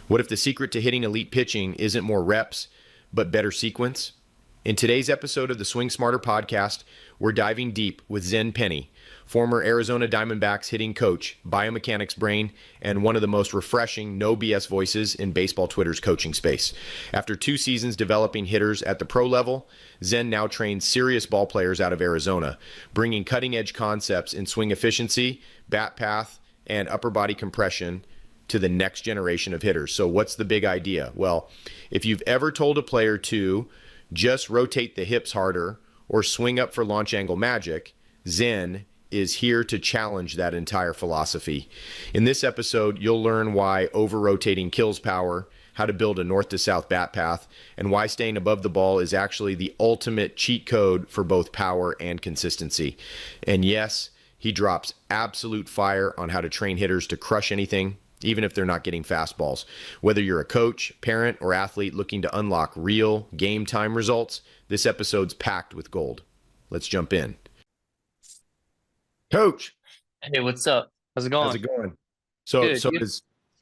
What if the secret to hitting elite pitching isn't more reps, but better sequence? In today's episode of the Swing Smarter podcast, we're diving deep with Xen Penny, former Arizona Diamondbacks hitting coach, biomechanics brain, and one of the most refreshing, no BS voices in baseball Twitter's coaching space. After 2 seasons developing hitters at the pro level, Xen now trains serious ball players out of Arizona, bringing cutting edge concepts in swing efficiency, bat path, and upper body compression to the next generation of hitters. So what's the big idea? Well, if you've ever told a player to just rotate the hips harder or swing up for launch angle magic, Xen is here to challenge that entire philosophy. In this episode, you'll learn why over-rotating kills power, how to build a north to south bat path, and why staying above the ball is actually the ultimate cheat code for both power and consistency. And yes, he drops absolute fire on how to train hitters to crush anything, even if they're not getting fastballs. Whether you're a coach, parent, or athlete looking to unlock real game time results, this episode's packed with gold. Let's jump in. Coach, Hey, what's up? How's it how's going? it going? So Good. so You?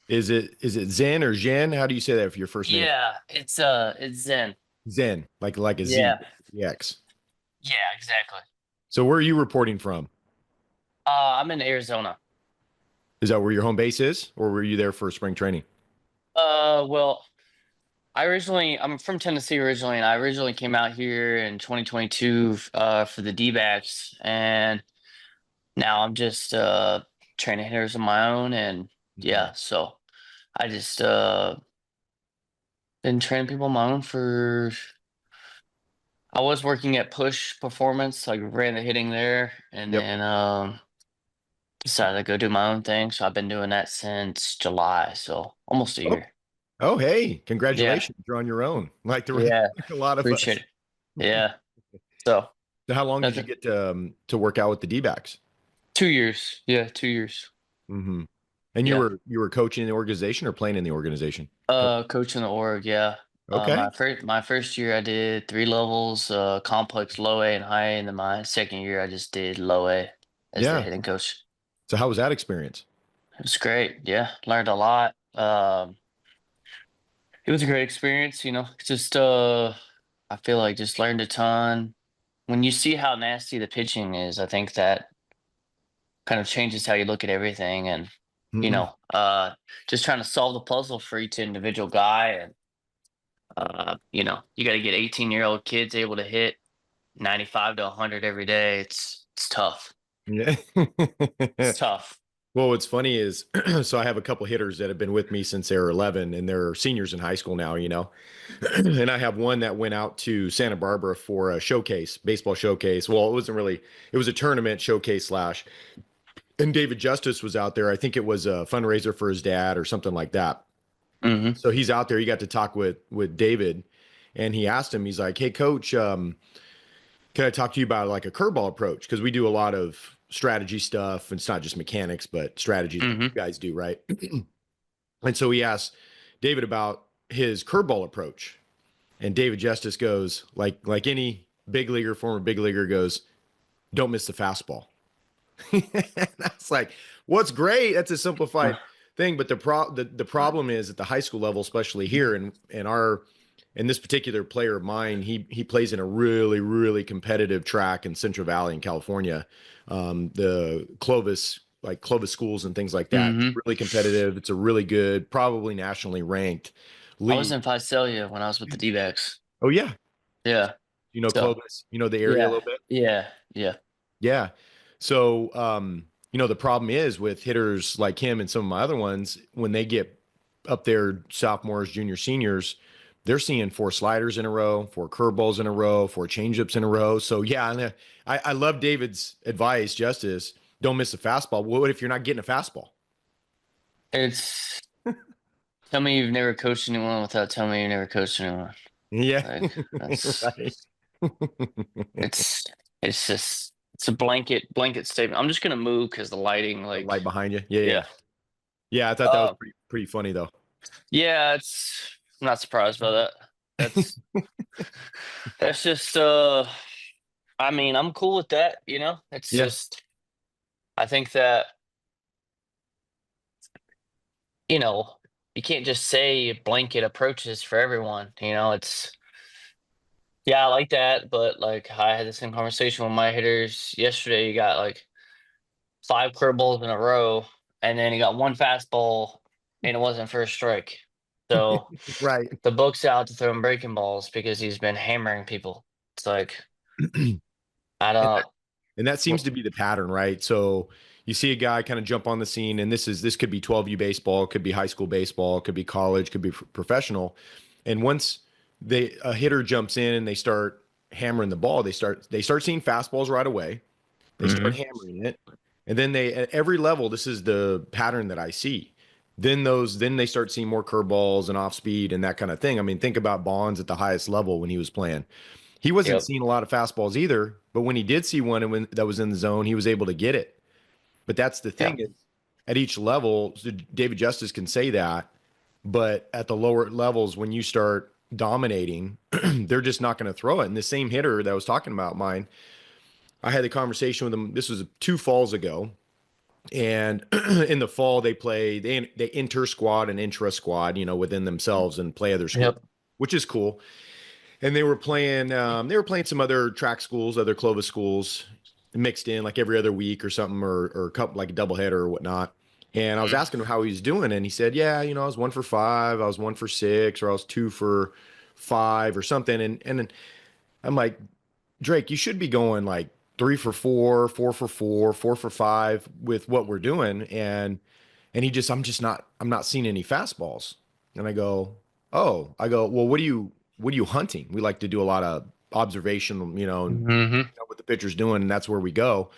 is it Zen or Jen? How do you say that for your first name? Yeah, it's Zen. Zen, like a Z, Yeah. X. Yeah, exactly. So where are you reporting from? I'm in Arizona. Is that where your home base is, or were you there for spring training? Well, I'm from Tennessee originally, and I originally came out here in 2022 for the D-backs, and now I'm just training hitters of my own, and Mhm. yeah, so I just been training people on my own for. I was working at Push Performance, like ran the hitting there, and Yep. then decided to go do my own thing. So I've been doing that since July, so almost a Oh, year. oh, hey, Yeah, congratulations! You're on your own, like the yeah, like a lot of appreciate us. it. Yeah, so So how long did you nothing. get to work out with the D-backs? 2 years. Yeah, 2 years. Mm-hmm. And you Yeah. were coaching in the organization or playing in the organization? Coaching the org. Yeah. Okay. My first year I did 3 levels, complex, low A, and high A, and then my second year I just did low A as the Yeah. hitting coach. So how was that experience? It was great. Yeah, learned a lot. It was a great experience. Just I feel like just learned a ton. When you see how nasty the pitching is, I think that kind of changes how you look at everything, and you Mm-mm. know, uh, just trying to solve the puzzle for each individual guy. And you got to get 18-year-old kids able to hit 95 to 100 every day. It's tough. Yeah. It's tough. Well, what's funny is, so I have a couple hitters that have been with me since they were 11 and they're seniors in high school now. And I have one that went out to Santa Barbara for a showcase, baseball showcase. Well, it wasn't really, it was a tournament showcase slash. And David Justice was out there. I think it was a fundraiser for his dad or something like that. Hmm. So he's out there. He got to talk with David, and he asked him. He's like, "Hey, coach, can I talk to you about like a curveball approach? Because we do a lot of strategy stuff, and it's not just mechanics, but strategy that Hmm. you guys do, right?" And so he asked David about his curveball approach, and David Justice goes, like any big leaguer, former big leaguer, goes, "Don't miss the fastball." That's like, what's great. That's a simplified thing, but the problem is at the high school level, especially here, and this particular player of mine, he plays in a really competitive track in Central Valley in California, the Clovis schools and things like that. It's Hmm. really competitive. It's a really good, probably nationally ranked I was league. in Visalia when I was with the D-backs. Oh yeah, Yeah. you know So Clovis, you know the area a yeah, little bit. yeah, yeah. Yeah. So, the problem is with hitters like him and some of my other ones, when they get up there, sophomores, junior, seniors, they're seeing 4 sliders in a row, 4 curveballs in a row, 4 changeups in a row. So, yeah, and I love David's advice, Justice. Don't miss a fastball. What if you're not getting a fastball? It's Tell me you've never coached anyone without telling me you've never coached anyone. Yeah. Like that's Right. it's it's just it's a blanket statement. I'm just gonna move because the lighting, The light like, behind you. Yeah, yeah. yeah. Yeah, I thought that was Uh pretty funny though. yeah, I'm not surprised by that. That's that's just I mean, I'm cool with that, you know? It's Yeah. just I think that, you know, you can't just say blanket approaches for everyone. Yeah, I like that, but like I had the same conversation with my hitters yesterday. You got like five curveballs in a row, and then he got one fastball, and it wasn't first strike. So Right. the book's out to throw him breaking balls because he's been hammering people. It's like I And don't. And that seems to be the pattern, right? So you see a guy kind of jump on the scene, and this could be 12U baseball, could be high school baseball, could be college, could be professional. And once a hitter jumps in and they start hammering the ball, they start seeing fastballs right away. They start Mhm. hammering it, and then they at every level, this is the pattern that I see. Then they start seeing more curveballs and off speed and that kind of thing. I mean, think about Bonds at the highest level when he was playing. He wasn't Yep. seeing a lot of fastballs either, but when he did see one and when that was in the zone, he was able to get it. But that's the Yeah. thing is at each level, so David Justice can say that, but at the lower levels, when you start dominating, they're just not going to throw it. And the same hitter that I was talking about, mine, I had the conversation with him. This was 2 falls ago, and in the fall they inter squad and intra squad, within themselves and play other schools, Yep. which is cool. And they were playing some other track schools, other Clovis schools mixed in like every other week or something, or a couple like a doubleheader or whatnot. And I was Mhm. asking him how he was doing, and he said, "Yeah, I was 1 for 5, I was 1 for 6, or I was 2 for 5 or something." And I'm like, Drake, you should be going like 3 for 4, 4 for 4, 4 for 5 with what we're doing. And I'm not seeing any fastballs. And I go, oh, well, what are you hunting? We like to do a lot of observation, Mhm. what the pitcher's doing, and that's where we go.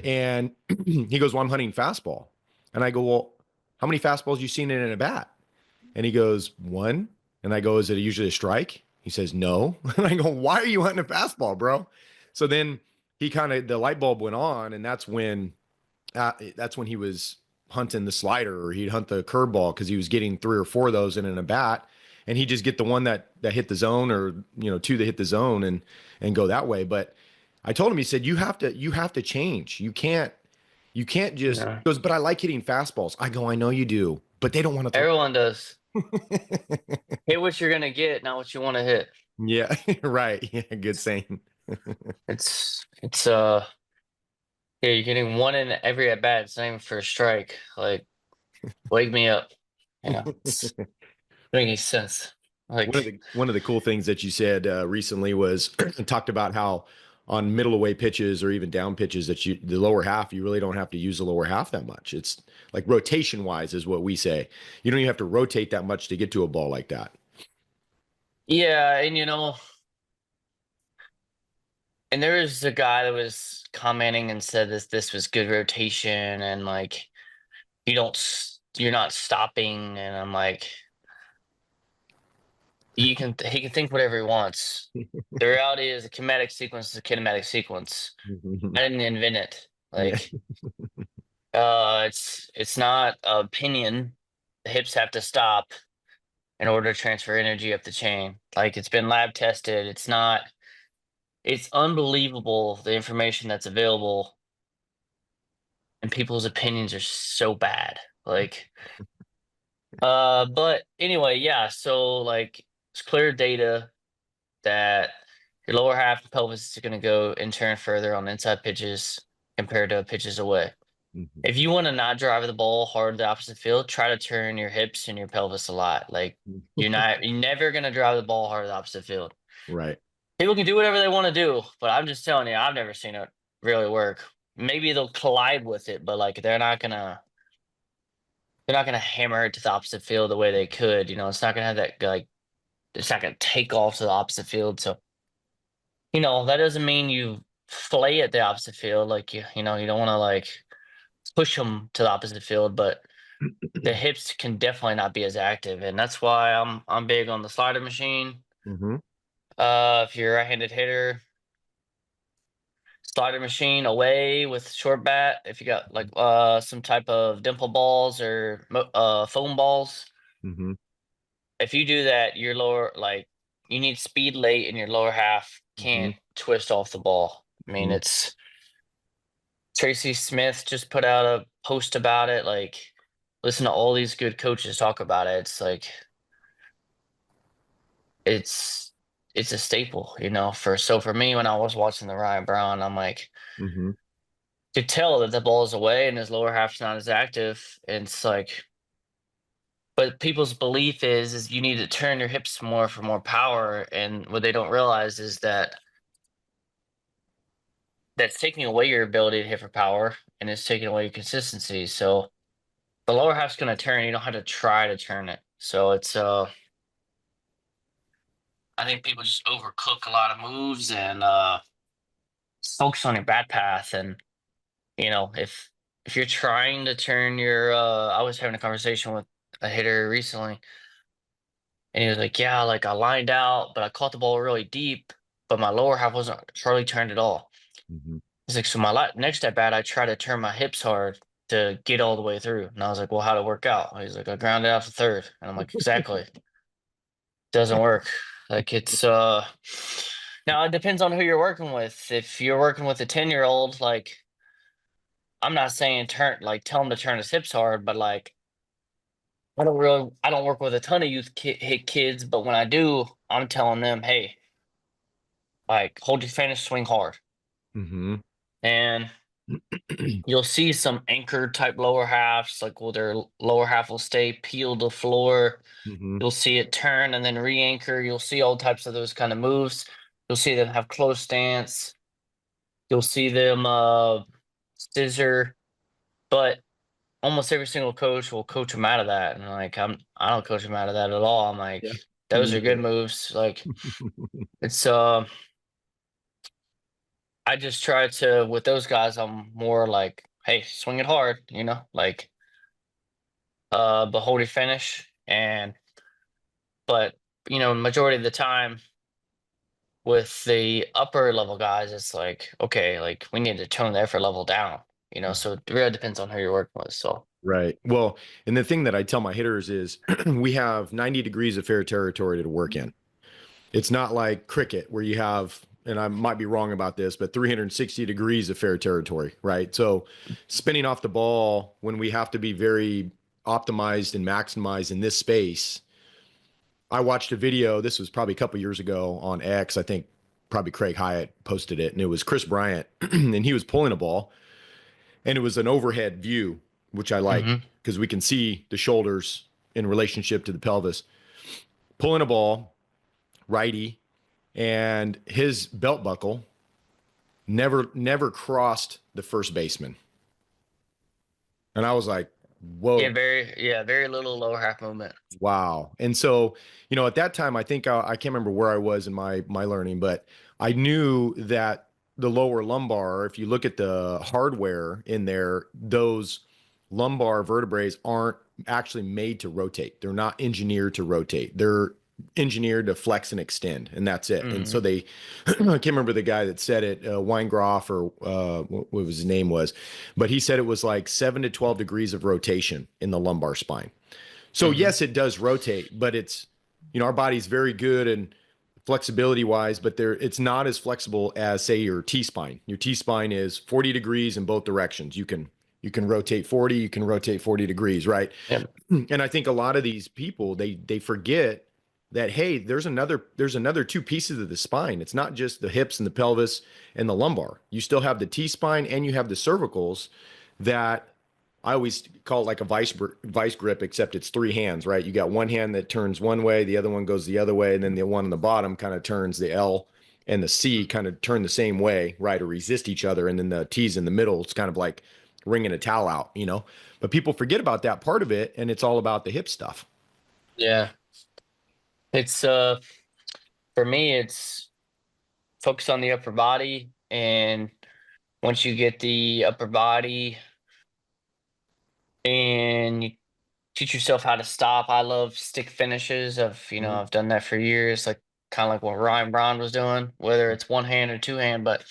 And he goes, well, I'm hunting fastball. And I go, well, how many fastballs you seen in a bat? And he goes, one. And I go, is it usually a strike? He says, no. And I go, why are you hunting a fastball, bro? So then the light bulb went on, and that's when he was hunting the slider, or he'd hunt the curveball because he was getting 3 or 4 of those in a bat, and he'd just get the one that hit the zone, or two that hit the zone, and go that way. But I told him, he said, you have to change. You can't just, Yeah. he goes, but I like hitting fastballs. I go, I know you do, but they don't want to throw. Everyone does. Hit what you're gonna get, not what you want to hit. Yeah, right. Yeah, good saying. It's yeah, you're getting one in every at bat. It's not even for a strike. Like, wake me up. It's doesn't make any sense. One of Like, the one of the cool things that you said recently was talked about how on middle away pitches or even down pitches that the lower half, you really don't have to use the lower half that much. It's like rotation wise is what we say. You don't even have to rotate that much to get to a ball like that. yeah, and and there was a guy that was commenting and said this was good rotation, and like you're not stopping, and I'm like, he can think whatever he wants. The reality is a kinetic sequence is a kinematic sequence. I didn't invent it. Yeah. Like, it's not an opinion. The hips have to stop in order to transfer energy up the chain. Like, it's been lab tested. It's not. It's unbelievable the information that's available, and people's opinions are so bad. Like, but anyway, yeah. So like, it's clear data that your lower half of the pelvis is going to go and turn further on inside pitches compared to pitches away. If you want to not drive the ball hard to the opposite field, try to turn your hips and your pelvis a lot. Like, you're never gonna drive the ball hard to the opposite field. Right. People can do whatever they want to do, but I'm just telling you, I've never seen it really work. Maybe they'll collide with it, but like they're not gonna hammer it to the opposite field the way they could. It's not gonna have that like it's not gonna take off to the opposite field. So, that doesn't mean you flay at the opposite field. Like you don't want to like push them to the opposite field, but the hips can definitely not be as active, and that's why I'm big on the slider machine. Hmm. If you're a right-handed hitter, slider machine away with short bat. If you got like some type of dimple balls or foam balls, Hmm. if you do that, your lower like you need speed late, and your lower half Hmm. can't twist off the ball. I mean, Hmm. it's Tracy Smith just put out a post about it. Like, listen to all these good coaches talk about it. It's like it's it's a staple, for me when I was watching the Ryan Brown, I'm like Hmm. could tell that the ball is away and his lower half's not as active. And it's like, but people's belief is you need to turn your hips more for more power. And what they don't realize is that that's taking away your ability to hit for power and it's taking away your consistency. So the lower half's gonna turn. You don't have to try to turn it. So it's I think people just overcook a lot of moves and focus on your bat path. And if you're trying to turn your I was having a conversation with a hitter recently, and he was like, yeah, like I lined out, but I caught the ball really deep, but my lower half wasn't hardly turned at all. Hmm. He's like, so my next at bat, I try to turn my hips hard to get all the way through. And I was like, well, how'd it work out? He's like, I grounded out to third. And I'm like, exactly. Doesn't work. Like it's now it depends on who you're working with. If you're working with a 10-year-old, like I'm not saying tell him to turn his hips hard, but like I don't work with a ton of hit kids, but when I do, I'm telling them, hey, like hold your finish, swing hard. Hmm. And you'll see some anchor type lower halves, like their lower half will stay peeled to the floor. Hmm. You'll see it turn and then re-anchor. You'll see all types of those kind of moves. You'll see them have close stance. You'll see them scissor, but almost every single coach will coach them out of that. And like I don't coach them out of that at all. I'm like, Yeah. Me those are good neither. moves. Like it's I just try to with those guys, I'm more like, hey, swing it hard, like but hold your finish. And but majority of the time with the upper level guys, it's like, okay, like we need to tone the effort level down, so it really depends on who you're working with. So Right. Well, and the thing that I tell my hitters is we have 90 degrees of fair territory to work in. It's not like cricket where you have, and I might be wrong about this, but 360 degrees of fair territory, right? So spinning off the ball when we have to be very optimized and maximized in this space. I watched a video, this was probably a couple years ago on X. I think probably Craig Hyatt posted it, and it was Chris Bryant, and he was pulling a ball, and it was an overhead view, which I like hmm because we can see the shoulders in relationship to the pelvis. Pulling a ball, righty, and his belt buckle never crossed the first baseman. And I was like, yeah, whoa, very little lower half movement. wow. And so, at that time, I think I can't remember where I was in my learning, but I knew that the lower lumbar, if you look at the hardware in there, those lumbar vertebrae aren't actually made to rotate. They're not engineered to rotate. They're engineered to flex and extend, and that's it. And so hmm they, I can't remember the guy that said it, Weingroff or what his name was, but he said it was like 7 to 12 degrees of rotation in the lumbar spine. So hmm yes, it does rotate, but it's our body's very good and flexibility wise, but it's not as flexible as say your T spine. Your T spine is 40 degrees in both directions. You can rotate 40, you can rotate 40 degrees, right? Yep. And I think a lot of these people they forget that hey, there's another two pieces of the spine. It's not just the hips and the pelvis and the lumbar. You still have the T spine and you have the cervicals that I always call it like a vice grip, except it's three hands, right? You got one hand that turns one way, the other one goes the other way, and then the one on the bottom kind of turns the L and the C kind of turn the same way, right? Or resist each other. And then the T's in the middle, it's kind of like wringing a towel out. But people forget about that part of it, and it's all about the hip stuff. Yeah, it's for me, it's focus on the upper body. And once you get the upper body and you teach yourself how to stop. I love stick finishes. Mhm. I've done that for years, like kind of like what Ryan Braun was doing, whether it's one hand or two hand. But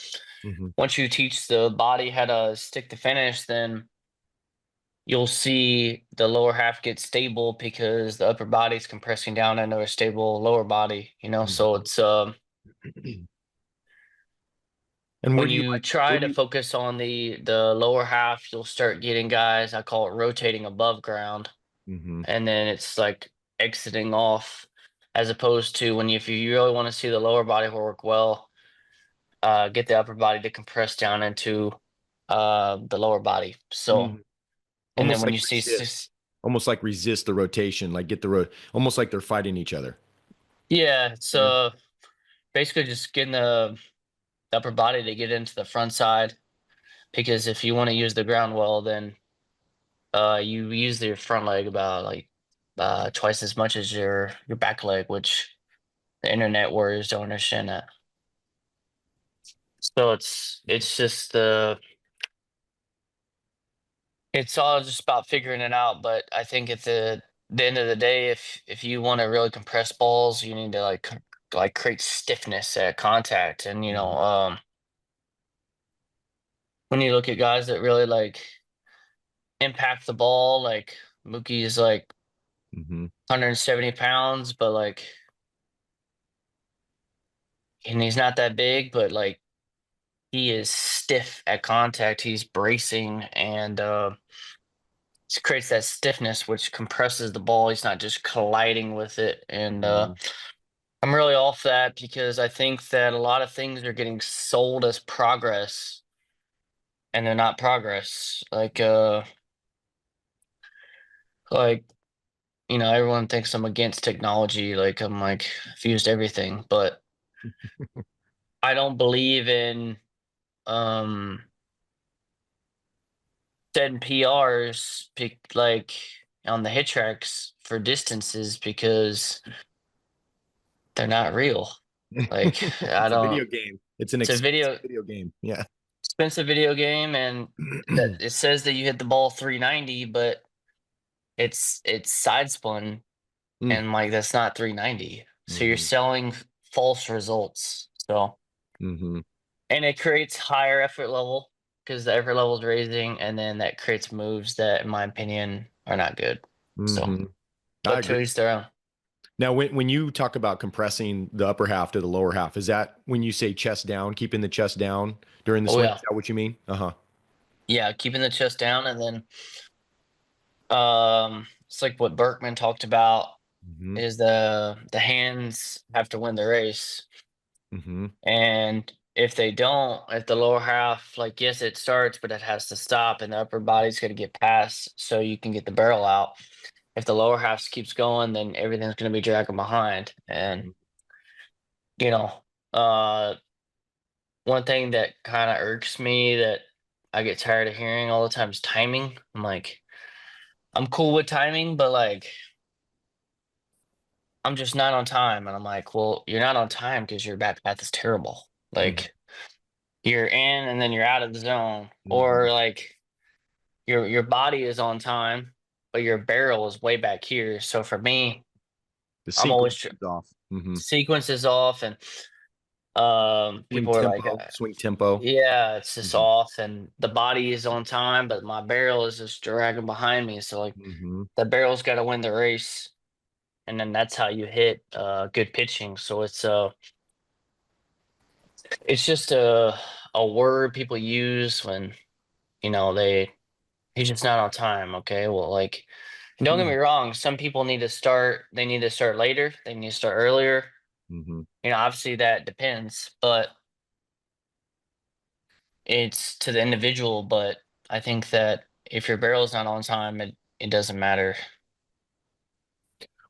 Mhm. once you teach the body how to stick the finish, then you'll see the lower half get stable because the upper body is compressing down into a stable lower body. So Mhm. it's And where When do you you like where try do to you focus on the lower half, you'll start getting guys, I call it rotating above ground, Mhm. and then it's like exiting off, as opposed to when if you really want to see the lower body work well, get the upper body to compress down into the lower body. So, Mhm. and then Almost when like you see resist. Almost like resist the rotation, like get the almost like they're fighting each other. yeah, it's Yeah. basically just getting the upper body to get into the front side, because if you want to use the ground well, then you use your front leg about like twice as much as your back leg, which the internet warriors don't understand that. So it's just it's all just about figuring it out. But I think at the end of the day, if you want to really compress balls, you need to like create stiffness at contact. And Mhm. when you look at guys that really like impact the ball, like Mookie is like Mhm. 170 pounds, but like, and he's not that big, but like he is stiff at contact. He's bracing, and it creates that stiffness, which compresses the ball. He's not just colliding with it. And Mhm. I'm really off that because I think that a lot of things are getting sold as progress, and they're not progress. Like everyone thinks I'm against technology. Like I'm like I've used everything, but I don't believe in um setting PRs like on the hit tracks for distances because they're not real. Like I It's a don't. video game. It's an It's a expensive video video game. Yeah. expensive video game, and that it says that you hit the ball 390, but it's side spun, Mm. and like that's not 390. So you're Mhm. selling false results. So, Mhm. and it creates higher effort level because the effort level is raising, and then that creates moves that, in my opinion, are not good. So, Mhm. I but to agree. each their own. Now, when you talk about compressing the upper half to the lower half, is that when you say chest down, keeping the chest down during the Oh swing? yeah, Is that what you mean? Uh-huh. yeah, keeping the chest down, and then it's like what Berkman talked about Mhm. is the hands have to win the race. Mhm. And if they don't, if the lower half, like, yes, it starts, but it has to stop, and the upper body's going to get past so you can get the barrel out. If the lower half keeps going, then everything's going to be dragging behind. And, you know, uh, one thing that kind of irks me that I get tired of hearing all the time is timing. I'm like, I'm cool with timing, but like, I'm just not on time. And I'm like, well, you're not on time because your back path is terrible. Mhm. Like, you're in and then you're out of the zone, Mhm. or like your body is on time, but your barrel is way back here. So for me, The I'm always sequence is off. Mhm. sequence is off, and Swing people are like, tempo, swing tempo. yeah, it's just Mhm. off, and the body is on time, but my barrel is just dragging behind me. So like Mhm. the barrel's got to win the race, and then that's how you hit good pitching. So it's just a word people use when they he's just not on time. Okay, well, like, don't get me Mhm. wrong. Some people need to start. They need to start later. They need to start earlier. Mhm. Obviously that depends, but it's to the individual. But I think that if your barrel is not on time, it doesn't matter.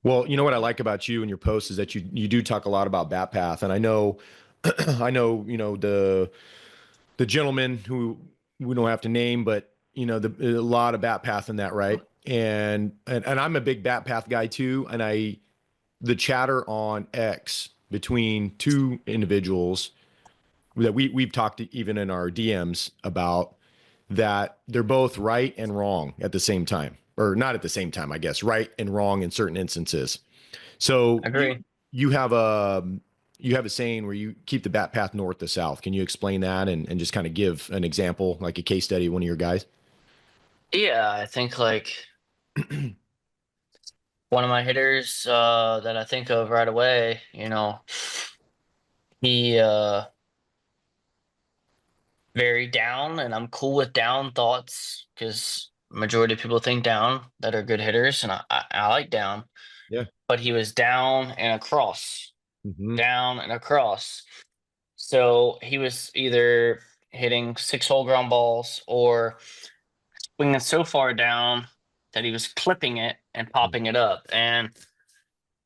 Well, you know what I like about you and your posts is that you do talk a lot about bat path, and I know, I know, the gentleman who we don't have to name, but a lot of bat path in that, right? And I'm a big bat path guy too, and the chatter on X between two individuals that we've talked even in our DMs about that they're both right and wrong at the same time, or not at the same time, I guess, right and wrong in certain instances. So I agree. you have a saying where you keep the bat path north to south. Can you explain that and just kind of give an example, like a case study of one of your guys? Yeah, I think like one of my hitters that I think of right away. He very down, and I'm cool with down thoughts because majority of people think down that are good hitters, and I like down. Yeah. But he was down and across, Hmm. down and across. So he was either hitting 6-hole ground balls or swinging so far down that he was clipping it and popping it up. And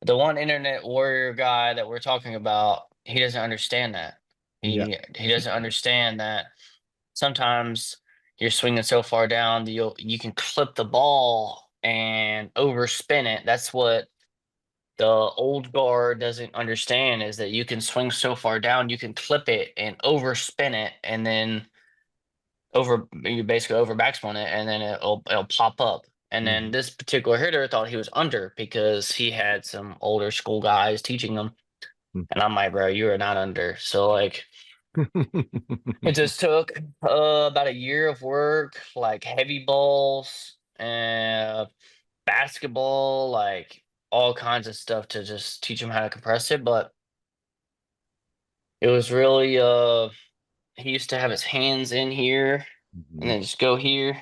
the one internet warrior guy that we're talking about, he doesn't understand that. Yeah. He doesn't understand that sometimes you're swinging so far down that you can clip the ball and overspin it. That's what the old guard doesn't understand, is that you can swing so far down, you can clip it and overspin it, and then you basically over backspin it, and then it'll pop up. And then Hmm. this particular hitter thought he was under because he had some older school guys teaching him. And I'm like, bro, you are not under. So like it just took about a year of work, like heavy balls and basketball, like all kinds of stuff to just teach him how to compress it. But it was really he used to have his hands in here and Hmm. then just go here.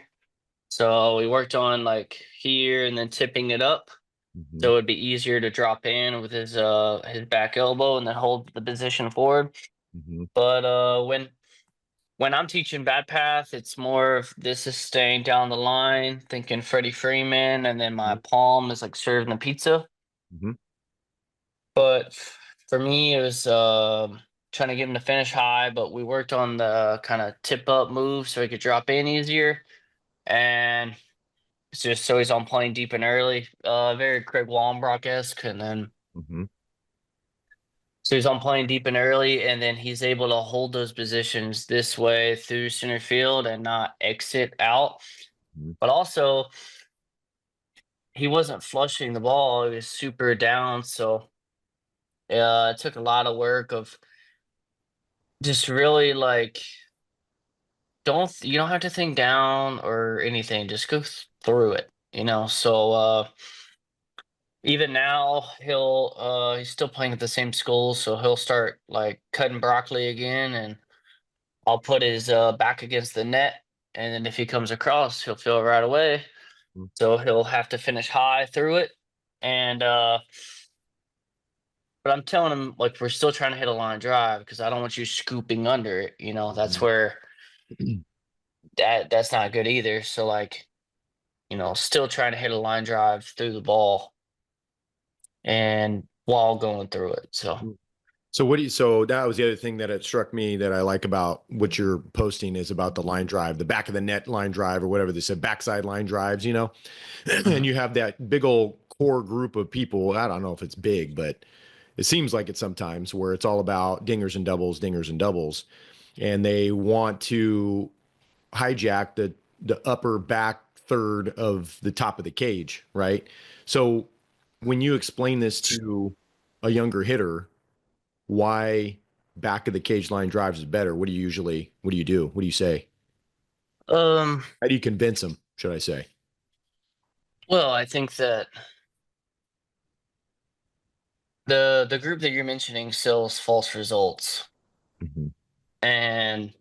So we worked on like here and then tipping it up. Hmm. So it'd be easier to drop in with his back elbow and then hold the position forward. Hmm. But when I'm teaching bat path, it's more of this is staying down the line, thinking Freddie Freeman, and then my palm is like serving the pizza. Hmm. But for me, it was trying to get him to finish high, but we worked on the kind of tip up move so he could drop in easier. And it's just so he's on playing deep and early, very Craig Wallenbrock esque. And then Hmm. so he's on playing deep and early, and then he's able to hold those positions this way through center field and not exit out. But also, he wasn't flushing the ball; he was super down. So it took a lot of work of just really like you don't have to think down or anything. Just go through it, you know. So even now he's still playing at the same school, so he'll start like cutting broccoli again, and I'll put his back against the net, and then if he comes across, he'll feel it right away. So he'll have to finish high through it. And but I'm telling him like we're still trying to hit a line drive because I don't want you scooping under it. You know, that's where that's not good either. So like, still trying to hit a line drive through the ball and while going through it. So So so that was the other thing that it struck me that I like about what you're posting is about the line drive, the back of the net line drive or whatever they said, backside line drives, and you have that big old core group of people. I don't know if it's big, but it seems like it sometimes where it's all about dingers and doubles. And they want to hijack the upper back third of the top of the cage, right? So when you explain this to a younger hitter, why back of the cage line drives is better, what do you do? What do you say? um How do you convince them, should I say? well, I think that the group that you're mentioning sells false results. Mhm. And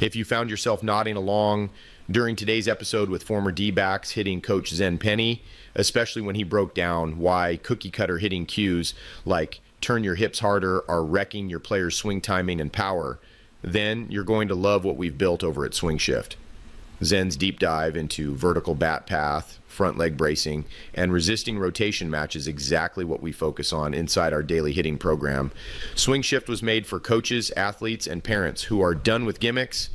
If you found yourself nodding along during today's episode with former D-backs hitting coach Xen Penny, especially when he broke down why cookie cutter hitting cues like turn your hips harder are wrecking your player's swing timing and power, then you're going to love what we've built over at Swing Shift. Zen's deep dive into vertical bat path, front leg bracing, and resisting rotation match is exactly what we focus on inside our daily hitting program. Swing Shift was made for coaches, athletes, and parents who are done with gimmicks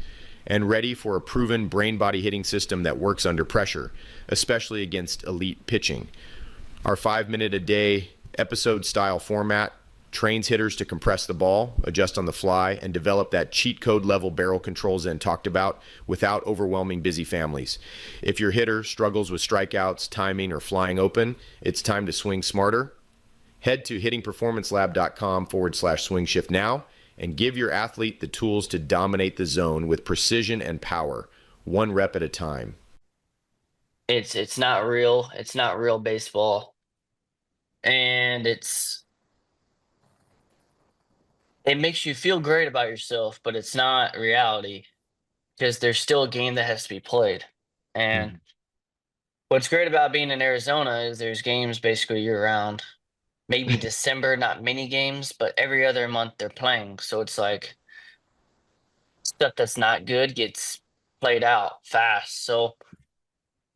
and ready for a proven brain body hitting system that works under pressure, especially against elite pitching. Our 5 minute a day episode style format trains hitters to compress the ball, adjust on the fly, and develop that cheat code level barrel control Zen talked about without overwhelming busy families. If your hitter struggles with strikeouts, timing, or flying open, it's time to swing smarter. Head to hittingperformancelab.com/swing shift now and give your athlete the tools to dominate the zone with precision and power, one rep at a time. it's not real. It's not real baseball. And it makes you feel great about yourself, but it's not reality because there's still a game that has to be played. And Mhm. what's great about being in Arizona is there's games basically year round. Maybe December, not many games, but every other month they're playing. So it's like stuff that's not good gets played out fast. So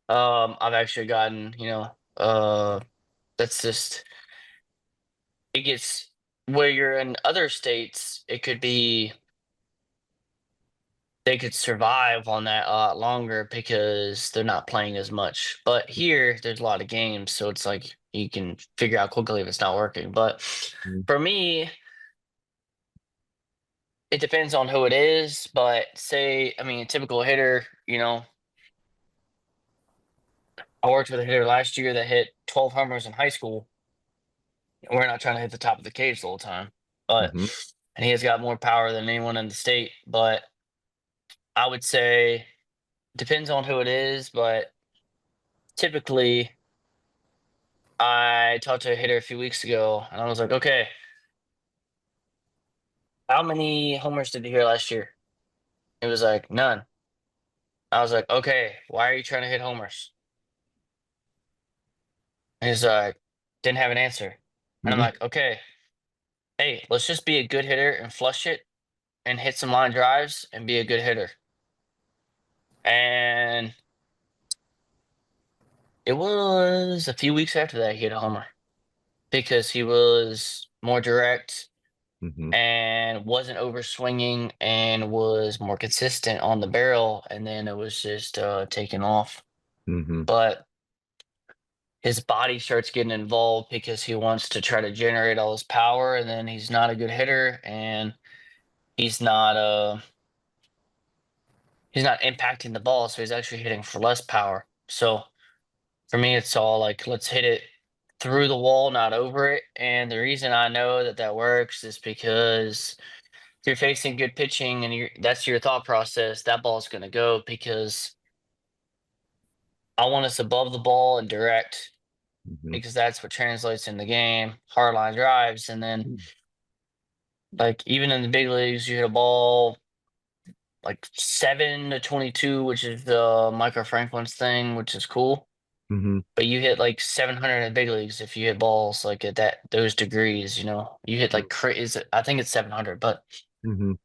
I've actually gotten, that's just it gets where you're in other states, it could be they could survive on that a lot longer because they're not playing as much. But here, there's a lot of games, so it's like you can figure out quickly if it's not working. But Mhm. for me, it depends on who it is. But say, I mean, a typical hitter, I worked with a hitter last year that hit 12 homers in high school. We're not trying to hit the top of the cage the whole time, but Mhm. and he has got more power than anyone in the state. But I would say depends on who it is, but typically I talked to a hitter a few weeks ago and I was like, okay, how many homers did you hit last year? He was like, none. I was like, okay, why are you trying to hit homers? And he's like, didn't have an answer. And I'm Mhm. like, okay, hey, let's just be a good hitter and flush it and hit some line drives and be a good hitter. And it was a few weeks after that he hit a homer because he was more direct Mhm. and wasn't over swinging and was more consistent on the barrel, and then it was just taking off. Mhm. But his body starts getting involved because he wants to try to generate all his power, and then he's not a good hitter, and he's not uh he's not impacting the ball, so he's actually hitting for less power. So for me, it's all like let's hit it through the wall, not over it. And the reason I know that that works is because if you're facing good pitching and that's your thought process, that ball's going to go because I want us above the ball and direct Mhm. because that's what translates in the game, hard line drives. And then, like, even in the big leagues, you hit a ball like 7 to 22, which is the Micro Franklin's thing, which is cool. Mhm. But you hit like 700 in the big leagues if you hit balls like at those degrees, you hit like I think it's 700, but Mhm.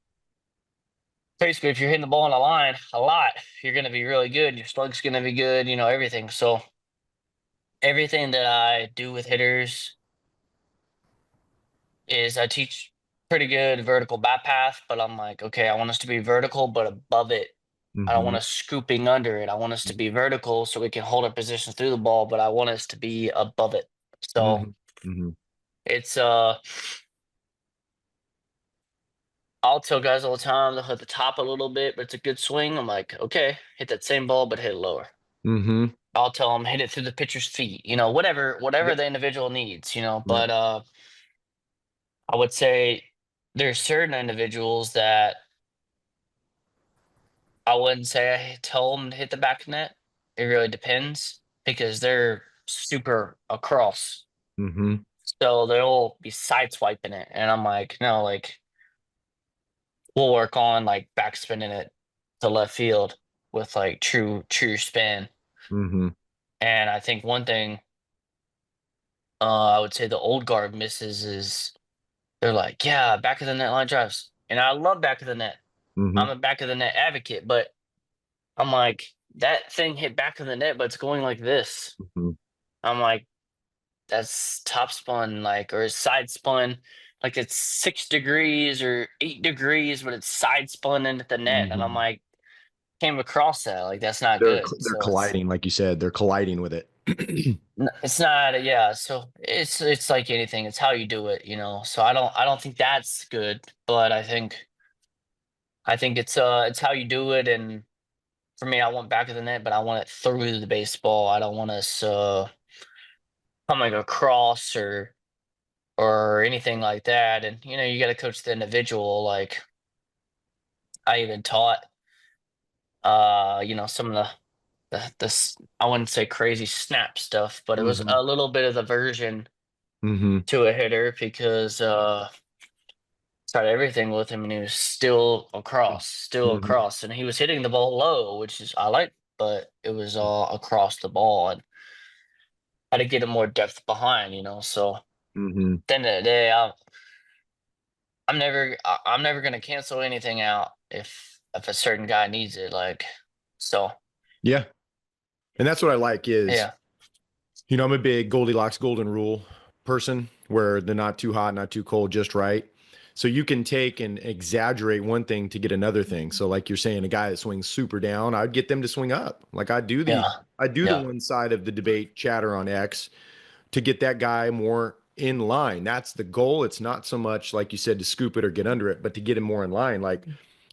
basically, if you're hitting the ball on the line a lot, you're going to be really good. Your slug's going to be good, everything. So, everything that I do with hitters is I teach pretty good vertical bat path, but I'm like, okay, I want us to be vertical, but above it. I don't want Mhm. us scooping under it. I want us to be vertical so we can hold our position through the ball, but I want us to be above it. So, Mhm. Mhm. it's I'll tell guys all the time they'll hit the top a little bit, but it's a good swing. I'm like, okay, hit that same ball, but hit it lower. Mhm. I'll tell them hit it through the pitcher's feet, whatever Yep. the individual needs, Yep. But I would say there's certain individuals that I wouldn't say tell them to hit the back of the net. It really depends because they're super across, Mhm. so they'll be sideswiping it, and I'm like, no, like we'll work on like backspinning it to left field with like true spin. Mhm. And I think one thing I would say the old guard misses is they're like, yeah, back of the net line drives. And I love back of the net. I'm Mhm. a back of the net advocate, but I'm like, that thing hit back of the net, but it's going like this. Mhm. I'm like, that's top spun, like, or side spun, like it's 6 degrees or 8 degrees, but it's side spun into the net. And I'm Mhm. like, came across that, like, that's not good. They're So it's, colliding, like you said. They're colliding with it. it's not, yeah. So it's like anything, it's how you do it, So I don't think that's good, but I think it's how you do it, and for me, I want back of the net, but I want it through the baseball. I don't want us coming across or anything like that. And you got to coach the individual. Like I even taught, some of the I wouldn't say crazy snap stuff, but it was Mhm. a little bit of the version Mhm. to a hitter because tried everything with him, and he was still Mhm. across, and he was hitting the ball low, which is I like, but it was all across the ball, and had to get him more depth behind, So Mhm. then the day, I'm never gonna cancel anything out if a certain guy needs it, like so. Yeah. And that's what I like is, Yeah. I'm a big Goldilocks golden rule person where they're not too hot, not too cold, just right. So you can take and exaggerate one thing to get another thing. So like you're saying, a guy that swings super down, I'd get them to swing up. Like Yeah. I do the Yeah. one side of the debate chatter on X to get that guy more in line. That's the goal. It's not so much like you said to scoop it or get under it, but to get him more in line. Like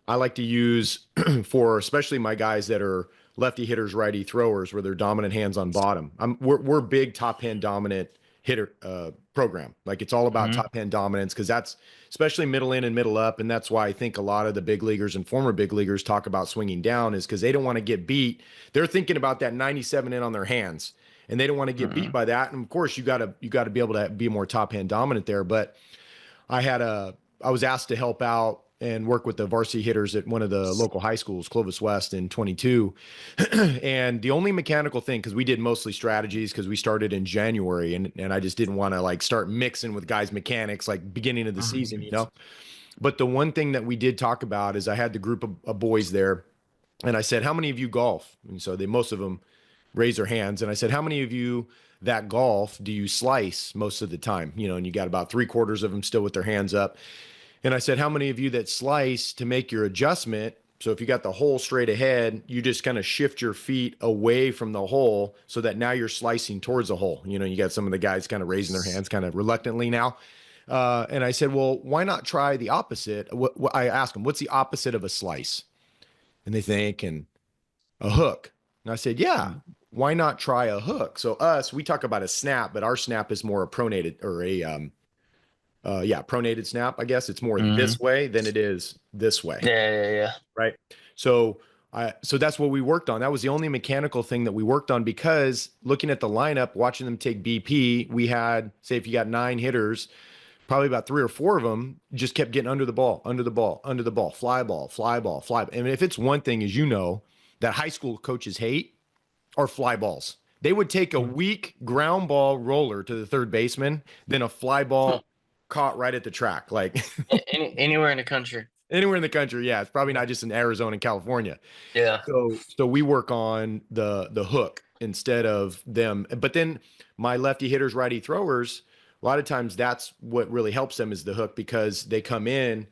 I like to use for especially my guys that are lefty hitters, righty throwers, where they're dominant hands on bottom. We're big top hand dominant hitter program. Like it's all about Hmm. top hand dominance because that's especially middle in and middle up, and that's why I think a lot of the big leaguers and former big leaguers talk about swinging down is because they don't want to get beat. They're thinking about that 97 in on their hands, and they don't want to get beat Hmm. by that. And of course, you got to be able to be more top hand dominant there, but I was asked to help out and work with the varsity hitters at one of the local high schools, Clovis West, in 22. And the only mechanical thing, because we did mostly strategies, because we started in January, and I just didn't want to like start mixing with guys' mechanics like beginning of the season, Hmm. But the one thing that we did talk about is I had the group of boys there, and I said, "How many of you golf?" And so most of them raised their hands, and I said, "How many of you that golf do you slice most of the time?" And you got about three-quarters of them still with their hands up. And I said, how many of you that slice to make your adjustment? So if you got the hole straight ahead, you just kind of shift your feet away from the hole so that now you're slicing towards the hole. You got some of the guys kind of raising their hands kind of reluctantly now. And I said, well, why not try the opposite? I asked them, what's the opposite of a slice? And they think, and a hook. And I said, yeah, why not try a hook? So we talk about a snap, but our snap is more a pronated or pronated snap. I guess it's more Hmm. this way than it is this way, Yeah. Yeah. Yeah. right? So so that's what we worked on. That was the only mechanical thing that we worked on because looking at the lineup, watching them take BP, we had say if you got 9 hitters, probably about 3 or 4 of them just kept getting under the ball, under the ball, under the ball, fly ball, fly ball, fly. And if it's one thing, as you know, that high school coaches hate are fly balls. They would take a weak ground ball roller to the third baseman than a fly Huh. ball caught right at the track. Like Anywhere in the country. anywhere in the country, yeah, it's probably not just in Arizona and California. Yeah. So we work on the hook instead of them. But then my lefty hitters, righty throwers, a lot of times that's what really helps them is the hook because they come in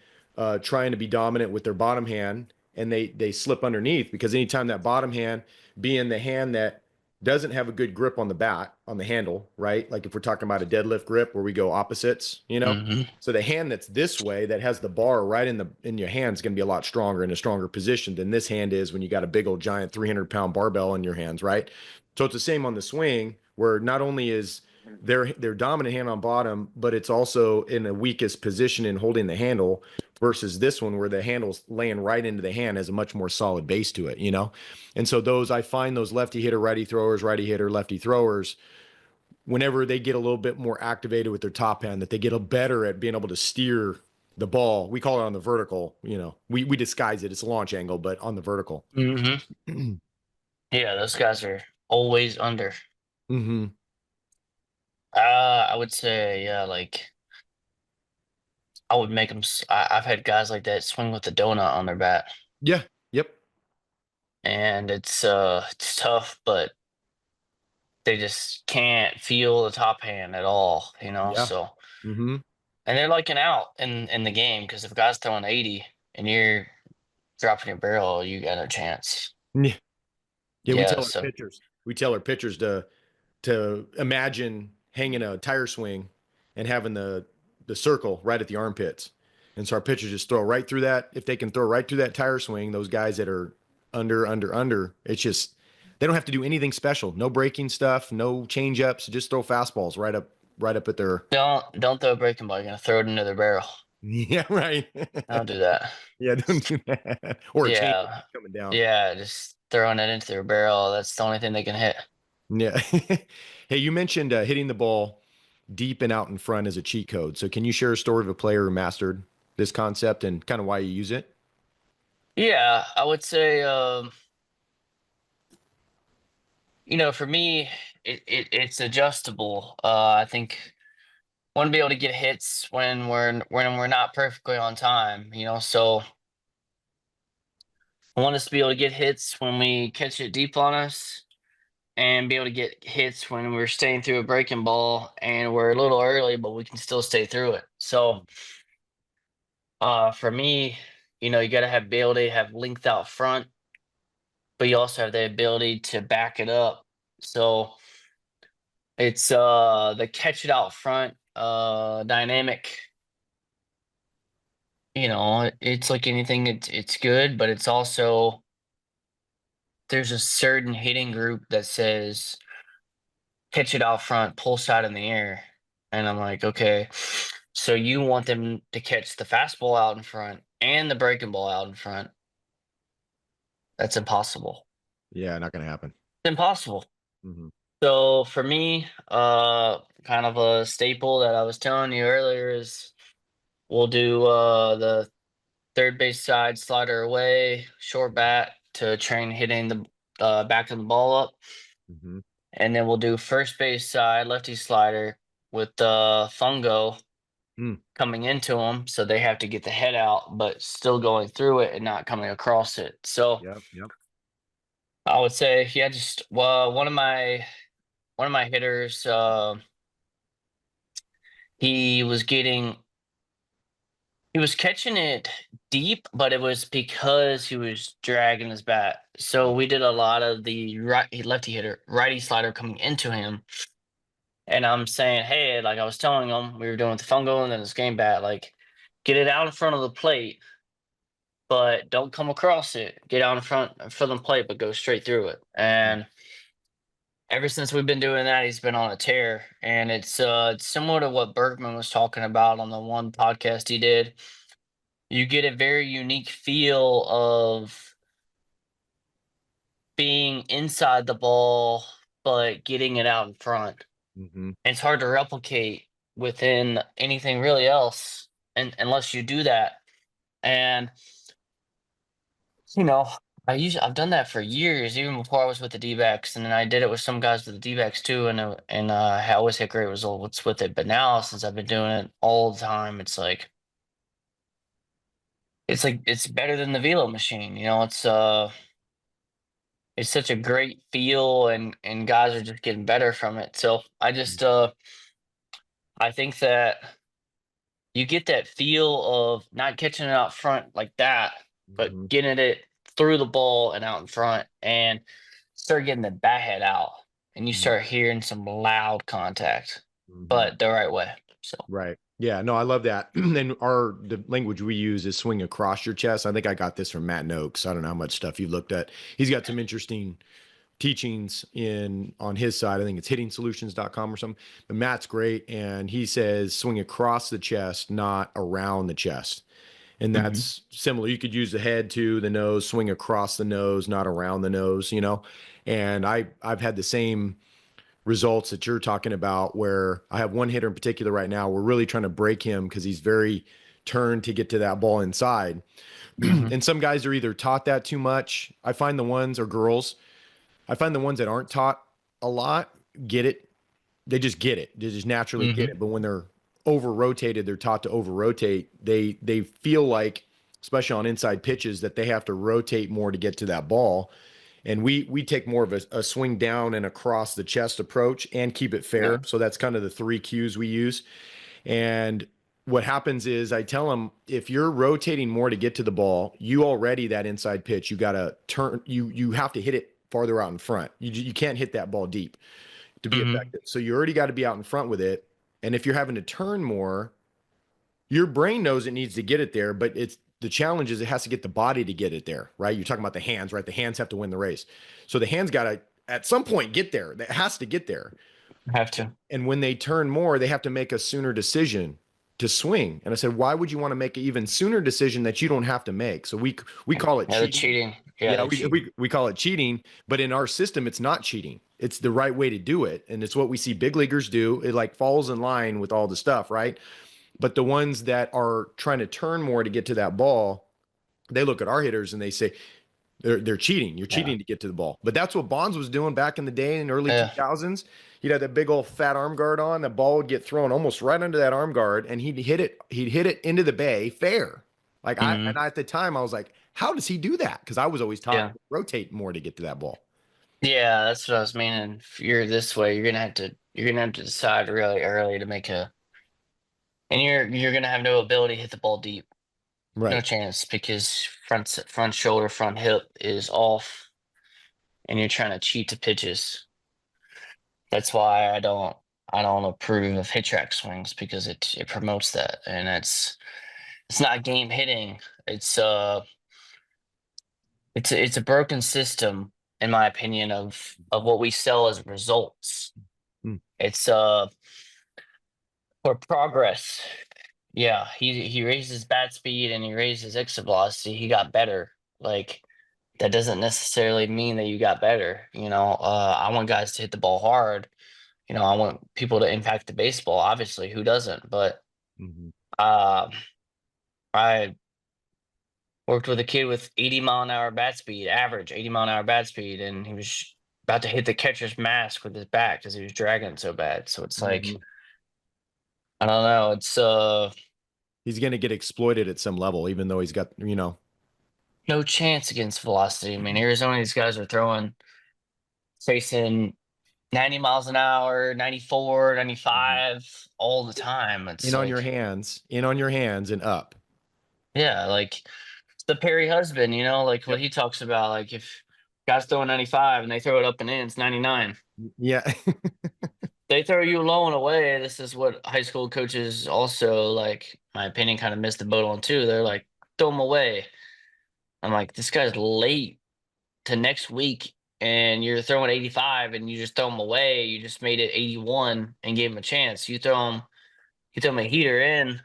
trying to be dominant with their bottom hand and they slip underneath because anytime that bottom hand being the hand that doesn't have a good grip on the bat on the handle, right? Like if we're talking about a deadlift grip where we go opposites. Hmm. So the hand that's this way that has the bar right in your hand is going to be a lot stronger in a stronger position than this hand is when you got a big old giant 300-pound barbell in your hands, right? So it's the same on the swing where not only is their dominant hand on bottom, but it's also in the weakest position in holding the handle versus this one where the handle's laying right into the hand has a much more solid base to it. And so I find those lefty hitter, righty throwers, righty hitter, lefty throwers, whenever they get a little bit more activated with their top hand, that they get a better at being able to steer the ball. We call it on the vertical. We disguise it. It's a launch angle, but on the vertical. Hmm. Yeah, those guys are always under. Mm-hmm. I would say, yeah, like I would make them. I've had guys like that swing with a donut on their bat, Yeah. Yep. and it's tough, but they just can't feel the top hand at all, Yeah. So, Mm-hmm. and they're like an out in the game because if a guy's throwing 80 and you're dropping your barrel, you got no chance. Yeah. Yeah. We Yeah, tell our so. pitchers. We tell our pitchers to imagine hanging a tire swing and having the circle right at the armpits. And so our pitchers just throw right through that. If they can throw right through that tire swing, those guys that are under, it's just they don't have to do anything special. No breaking stuff, no change ups, just throw fastballs right up at their Don't throw a breaking ball. You're gonna throw it into their barrel. yeah, right. Don't do that. Yeah, don't do that. Or a change Yeah, coming down. yeah, just throwing it into their barrel. That's the only thing they can hit. Yeah. Hey, you mentioned hitting the ball deep and out in front as a cheat code. So can you share a story of a player who mastered? this concept and kind of why you use it? Yeah, I would say, for me, it's adjustable. I think want to be able to get hits when we're not perfectly on time. So I want us to be able to get hits when we catch it deep on us, and be able to get hits when we're staying through a breaking ball and we're a little early, but we can still stay through it. So, for me, you got to have ability, have length out front, but you also have the ability to back it up. So it's the catch it out front dynamic. It's like anything. It's good, but it's also there's a certain hitting group that says catch it out front, pull side in the air, and I'm like, okay, so you want them to catch the fastball out in front and the breaking ball out in front? That's impossible. Yeah, not going to happen. It's impossible. Hmm. So for me, kind of a staple that I was telling you earlier is we'll do the third base side slider away, short bat to train hitting the back of the ball up, Hmm. and then we'll do first base side lefty slider with fungo Mm. coming into them, so they have to get the head out, but still going through it and not coming across it. So Yep. Yep. I would say, yeah, just one of my hitters, he was getting he was catching it deep, but it was because he was dragging his bat. So we did a lot of the lefty hitter, righty slider coming into him. And I'm saying, hey, like I was telling him, we were doing with the fungo and then this game bat, like get it out in front of the plate, but don't come across it. Get out in front of the plate, but go straight through it. And ever since we've been doing that, he's been on a tear. And it's similar to what Bergman was talking about on the one podcast he did. You get a very unique feel of being inside the ball, but getting it out in front. Hmm. And it's hard to replicate within anything really else, and unless you do that. And you know, I've done that for years, even before I was with the D-backs, and then I did it with some guys with the D-backs too, and I always had great results with it. But now, since I've been doing it all the time, it's like it's better than the velo machine. It's such a great feel, and guys are just getting better from it. So I think that you get that feel of not catching it out front like that, but Hmm. getting it through the ball and out in front, and start getting the bat head out, and you start hearing some loud contact, Hmm. but the right way. So, Right. Yeah. No, I love that. And the language we use is swing across your chest. I think I got this from Matt Noakes. I don't know how much stuff you've looked at. He's got some interesting teachings in on his side. I think it's hittingsolutions.com or something. But Matt's great. And he says swing across the chest, not around the chest. And mhm. that's similar. You could use the head to the nose, swing across the nose, not around the nose. And I've had the same results that you're talking about where I have one hitter in particular right now. We're really trying to break him because he's very turned to get to that ball inside. Mhm. And some guys are either taught that too much. I find the ones or girls, I find the ones that aren't taught a lot get it. They just get it. They just naturally get Mhm. it. But when they're over rotated, they're taught to over rotate. They feel like, especially on inside pitches, that they have to rotate more to get to that ball. And we take more of a swing down and across the chest approach and keep it Yeah. fair. So that's kind of the three cues we use. And what happens is I tell them if you're rotating more to get to the ball, you already that inside pitch, you got to turn, you have to hit it farther out in front. You can't hit that ball deep to be Mhm. effective. So you already got to be out in front with it. And if you're having to turn more, your brain knows it needs to get it there, but it's the challenge is it has to get the body to get it there, right? You're talking about the hands, right? The hands have to win the race. So the hands got to at some point get there. That has to get there. Have to. And when they turn more, they have to make a sooner decision to swing. And I said, why would you want to make an even sooner decision that you don't have to make? So we call it Yeah, they're cheating. cheating. Yeah, Yeah, they're cheating. we call it cheating, but in our system, it's not cheating. It's the right way to do it. And it's what we see big leaguers do. It like falls in line with all the stuff, right? But the ones that are trying to turn more to get to that ball, they look at our hitters and they say, they're cheating. You're Yeah. cheating to get to the ball. But that's what Bonds was doing back in the day in the early Yeah. 2000s. He'd have that big old fat arm guard on. The ball would get thrown almost right under that arm guard, and he'd hit it. He'd hit it into the bay fair. Like Hmm. at the time I was like, how does he do that? Because I was always taught Yeah. to rotate more to get to that ball. Yeah, that's what I was meaning. If you're this way, you're gonna have to decide really early to make a, and you're gonna have no ability to hit the ball deep. No Right. chance because front shoulder, front hip is off, and you're trying to cheat to pitches. That's why I don't approve of hit track swings because it promotes that, and it's not game hitting. It's it's a broken system in my opinion of what we sell as results. Mm. It's for progress. Yeah, he raised his bat speed and he raised his exit velocity. He got better. Like that doesn't necessarily mean that you got better. I want guys to hit the ball hard. I want people to impact the baseball. Obviously, who doesn't? But Mhm. uh, I worked with a kid with 80-mile-an-hour bat speed, average 80-mile-an-hour bat speed, and he was about to hit the catcher's mask with his bat because he was dragging it so bad. So it's like Mhm. I don't know. It's He's going to get exploited at some level, even though he's got, no chance against velocity. I mean, Arizona, these guys are throwing chasing 90 miles an hour, 94, Mhm. 95 all the time. It's like, In on your hands and up. yeah, like the Perry husband, like what Yep. he talks about. Like if guys throwing 95 and they throw it up and in, it's 99. Yeah. They throw you low and away. This is what high school coaches also, like, my opinion, kind of missed the boat on too. They're like, throw them away. I'm like, this guy's late to next week and you're throwing 85 and you just throw him away. You just made it 81 and gave him a chance. You throw him a heater in,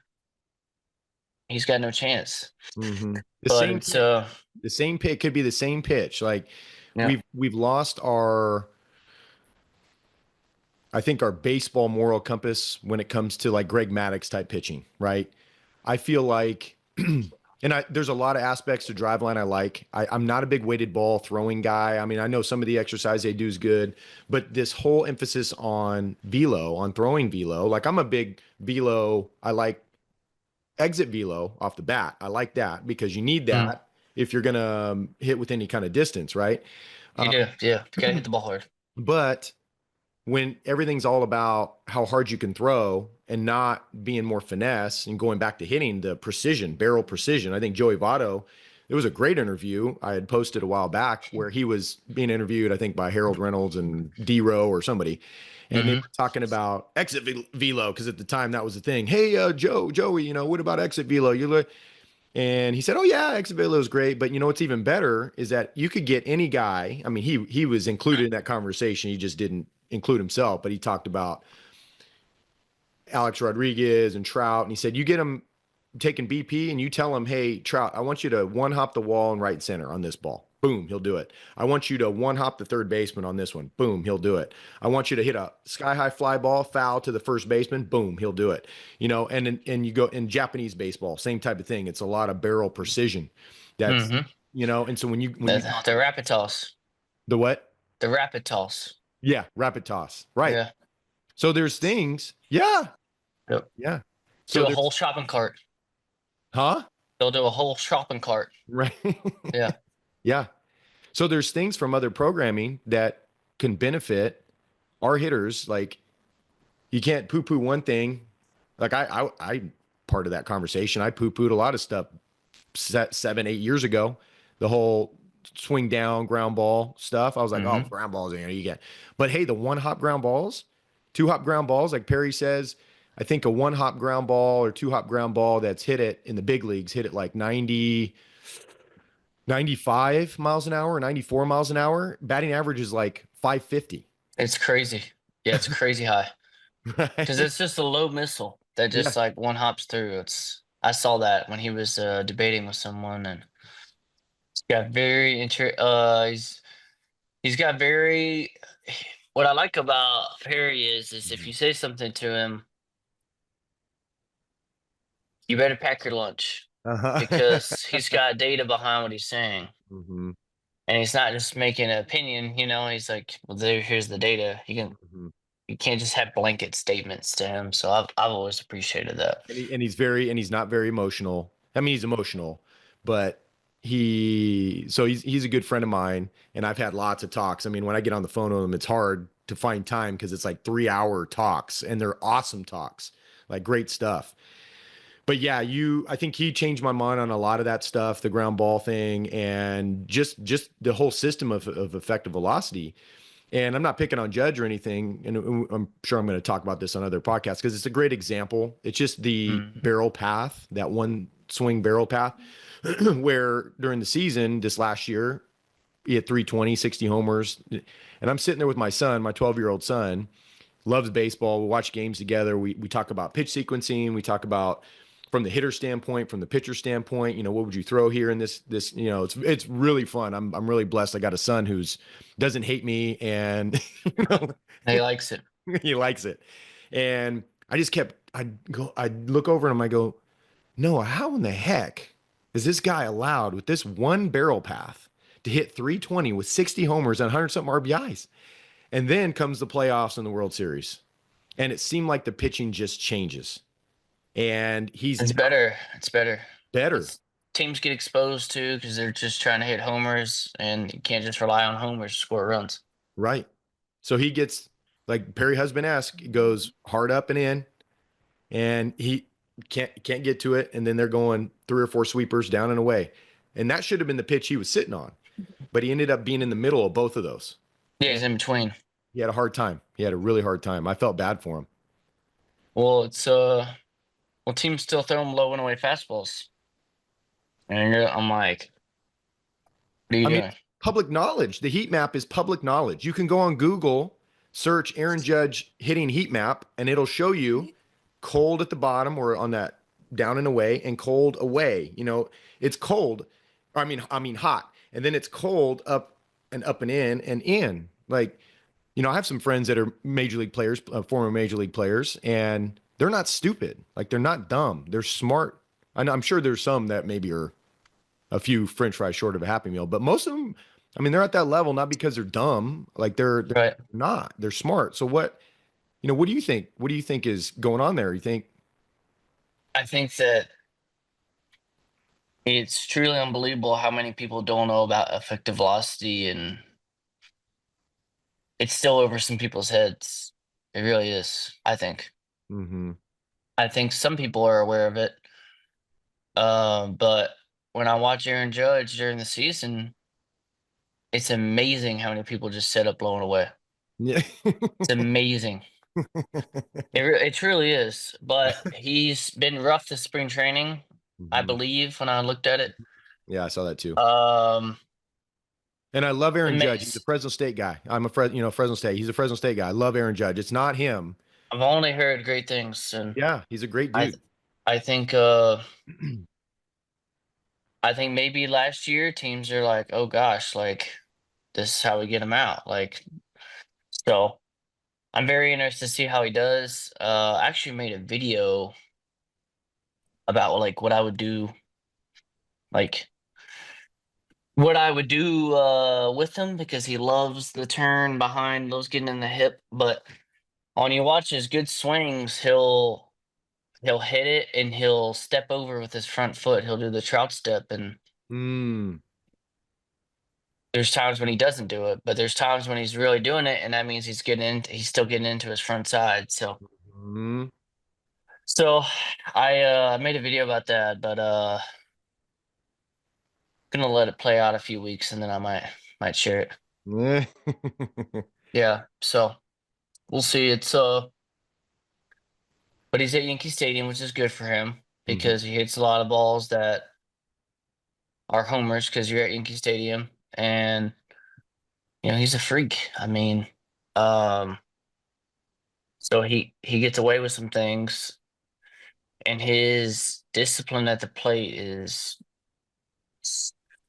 he's got no chance. hmm But it's The same pitch could be the same pitch. Like yeah, we've lost our I think our baseball moral compass when it comes to like Greg Maddux type pitching, right? I feel like there's a lot of aspects to driveline I like. I'm not a big weighted ball throwing guy. I mean, I know some of the exercise they do is good, but this whole emphasis on velo, on throwing velo, like I'm a big velo. I like exit velo off the bat. I like that because you need mm, that if you're gonna hit with any kind of distance, right? you do. Yeah, you gotta hit the ball hard. But when everything's all about how hard you can throw and not being more finesse and going back to hitting the precision, barrel precision. I think Joey Votto, it was a great interview I had posted a while back where he was being interviewed, I think, by Harold Reynolds and D Row or somebody. And they Hmm. were talking about exit velo because at the time that was the thing. Hey, Joey, what about exit velo? You look, and he said, "Oh yeah, exit velo is great, but what's even better is that you could get any guy. I mean, he was included in that conversation. He just didn't include himself, but he talked about Alex Rodriguez and Trout, and he said you get him taking BP and you tell him, hey Trout, I want you to one hop the wall and right center on this ball. Boom, he'll do it. I want you to one hop the third baseman on this one. Boom, he'll do it. I want you to hit a sky high fly ball foul to the first baseman. Boom, he'll do it. And you go in Japanese baseball, same type of thing. It's a lot of barrel precision. That's Hmm. and so when you The, talk the about rapid toss, the what? the rapid toss. Yeah, rapid toss. Right. Yeah. So there's things. Yeah, Yep. yeah. So Do a whole there's shopping cart. huh? They'll do a whole shopping cart. Right. Yeah. Yeah. So there's things from other programming that can benefit our hitters. Like you can't poo-poo one thing. Like I part of that conversation. I poo-pooed a lot of stuff 7, 8 years ago. The whole swing down ground ball stuff. I was like, oh, Hmm. ground balls, you get. But hey, the one hop ground balls, two hop ground balls, like Perry says, I think a one hop ground ball or two hop ground ball that's hit it in the big leagues, hit it like 95 miles an hour, 94 miles an hour. Batting average is like 550. It's crazy. Yeah, it's crazy high because Right? it's just a low missile that Yeah. just like one hops through. I saw that when he was debating with someone, and he's got very he's got very. What I like about Perry is if Mhm. you say something to him, You better pack your lunch Uh-huh. because he's got data behind what he's saying. hmm And he's not just making an opinion, he's like, well, here's the data. hmm You can't just have blanket statements to him. So I've always appreciated that. he's not very emotional. I mean, he's emotional, but he's a good friend of mine, and I've had lots of talks. I mean, when I get on the phone with him, it's hard to find time because it's like 3 hour talks, and they're awesome talks, like great stuff. But yeah, I think he changed my mind on a lot of that stuff, the ground ball thing, and just the whole system of effective velocity. And I'm not picking on Judge or anything, and I'm sure I'm going to talk about this on other podcasts because it's a great example. It's just the Mm. barrel path, that one swing barrel path, where during the season this last year, he hit 320, 60 homers. And I'm sitting there with my son, my 12-year-old son, loves baseball. We watch games together. We talk about pitch sequencing. We talk about from the hitter standpoint, from the pitcher standpoint, what would you throw here in this, it's really fun. I'm really blessed. I got a son who's doesn't hate me and you know, He likes it. he likes it. And I'd look over at him, I go, Noah, how in the heck is this guy allowed with this one barrel path to hit 320 with 60 homers and 100 something RBIs? And then comes the playoffs and the World Series. And it seemed like the pitching just changes. And he's It's now better. It's better. better, It's teams get exposed to because they're just trying to hit homers, and you can't just rely on homers to score runs. right? So he gets like Perry Husband esque, goes hard up and in, and he can't get to it. And then they're going 3 or 4 sweepers down and away. And that should have been the pitch he was sitting on. But he ended up being in the middle of both of those. Yeah, And he's in between. he had a hard time. He had a really hard time. I felt bad for him. Well, teams still throw him low and away fastballs, and I'm like, what are you I mean, doing? public knowledge. The heat map is public knowledge. You can go on Google, search Aaron Judge hitting heat map, and it'll show you cold at the bottom or on that down and away and cold away. It's cold. I mean hot. And then it's cold up and in and in. Like, I have some friends that are major league players, former major league players, and they're not stupid. Like they're not dumb. They're smart. I'm sure there's some that maybe are a few French fries short of a Happy Meal, but most of them, I mean, they're at that level not because they're dumb. Like they're Right. not. They're smart. So what do you think? What do you think is going on there? You think? I think that it's truly unbelievable how many people don't know about effective velocity, and it's still over some people's heads. It really is. Mm-hmm. I think some people are aware of it. But when I watch Aaron Judge during the season, it's amazing how many people just set up blown away. Yeah. It's amazing. It truly is. But he's been rough this spring training, I hmm believe, when I looked at it. Yeah, I saw that too. Um, And I love Aaron Judge. He's a Amazing. Fresno State guy. I'm a Fresno State. He's a Fresno State guy. I love Aaron Judge. It's not him. I've only heard great things, and Yeah, he's a great I, dude. th- I think, uh, I think maybe last year teams are like, oh gosh, like this is how we get him out. Like, so I'm very interested to see how he does. I actually made a video about like like what I would do with him because he loves the turn behind, loves getting in the hip. But when you watch his good swings, he'll hit it and he'll step over with his front foot. He'll do the trout step, and Mm. there's times when he doesn't do it, but there's times when he's really doing it, and that means he's still getting into his front side. Mm. So I made a video about that, but gonna let it play out a few weeks and then I might share it. Yeah. Yeah, so we'll see. But he's at Yankee Stadium, which is good for him Mhm. because he hits a lot of balls that are homers because you're at Yankee Stadium, and he's a freak. I mean, um, so he gets away with some things, and his discipline at the plate is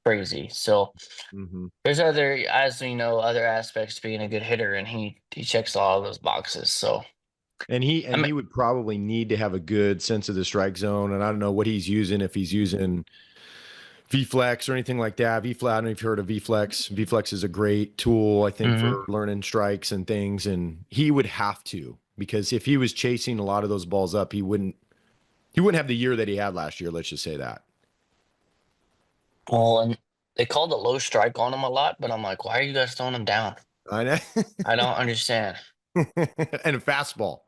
crazy. So Mhm. there's as we know, other aspects to being a good hitter, and he checks all of those boxes. So I mean, he would probably need to have a good sense of the strike zone. And I don't know what he's using, if he's using VFlex or anything like that. VFlex, I don't know if you've heard of VFlex. VFlex is a great tool, I think, mhm. for learning strikes and things. And he would have to, because if he was chasing a lot of those balls up, he wouldn't have the year that he had last year. Let's just say that. Well, and they call the low strike on him a lot, but I'm like, why are you guys throwing him down? I know. I don't understand. And a fastball.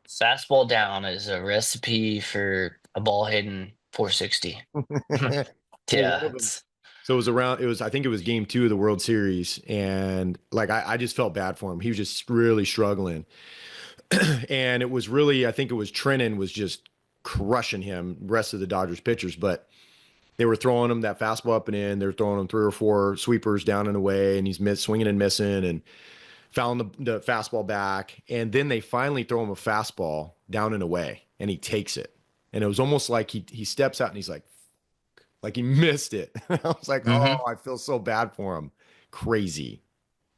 Fastball down is a recipe for a ball hitting 460. Well, one Yeah, of them. it's So I think it was game 2 of the World Series. And like, I just felt bad for him. He was just really struggling. And it was really, I think it was Trennan was just crushing him, rest of the Dodgers pitchers. But they were throwing him that fastball up and in. They're throwing him 3 or 4 sweepers down and away, and he's swinging and missing, and fouling the fastball back. And then they finally throw him a fastball down and away, and he takes it. And it was almost like he steps out and he's like he missed it. I was like, oh, mm-hmm. I feel so bad for him. Crazy.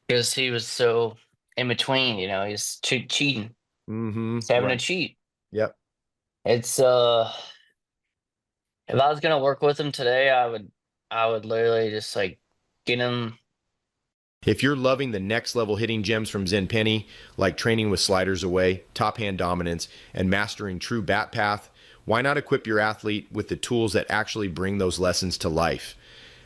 Because he was so in between, he's cheating. Mm-hmm. He's having to Right. cheat. Yep. It's if I was gonna work with him today, I would literally just like get him. If you're loving the next level hitting gems from Xen Penny, like training with sliders away, top hand dominance, and mastering true bat path, why not equip your athlete with the tools that actually bring those lessons to life?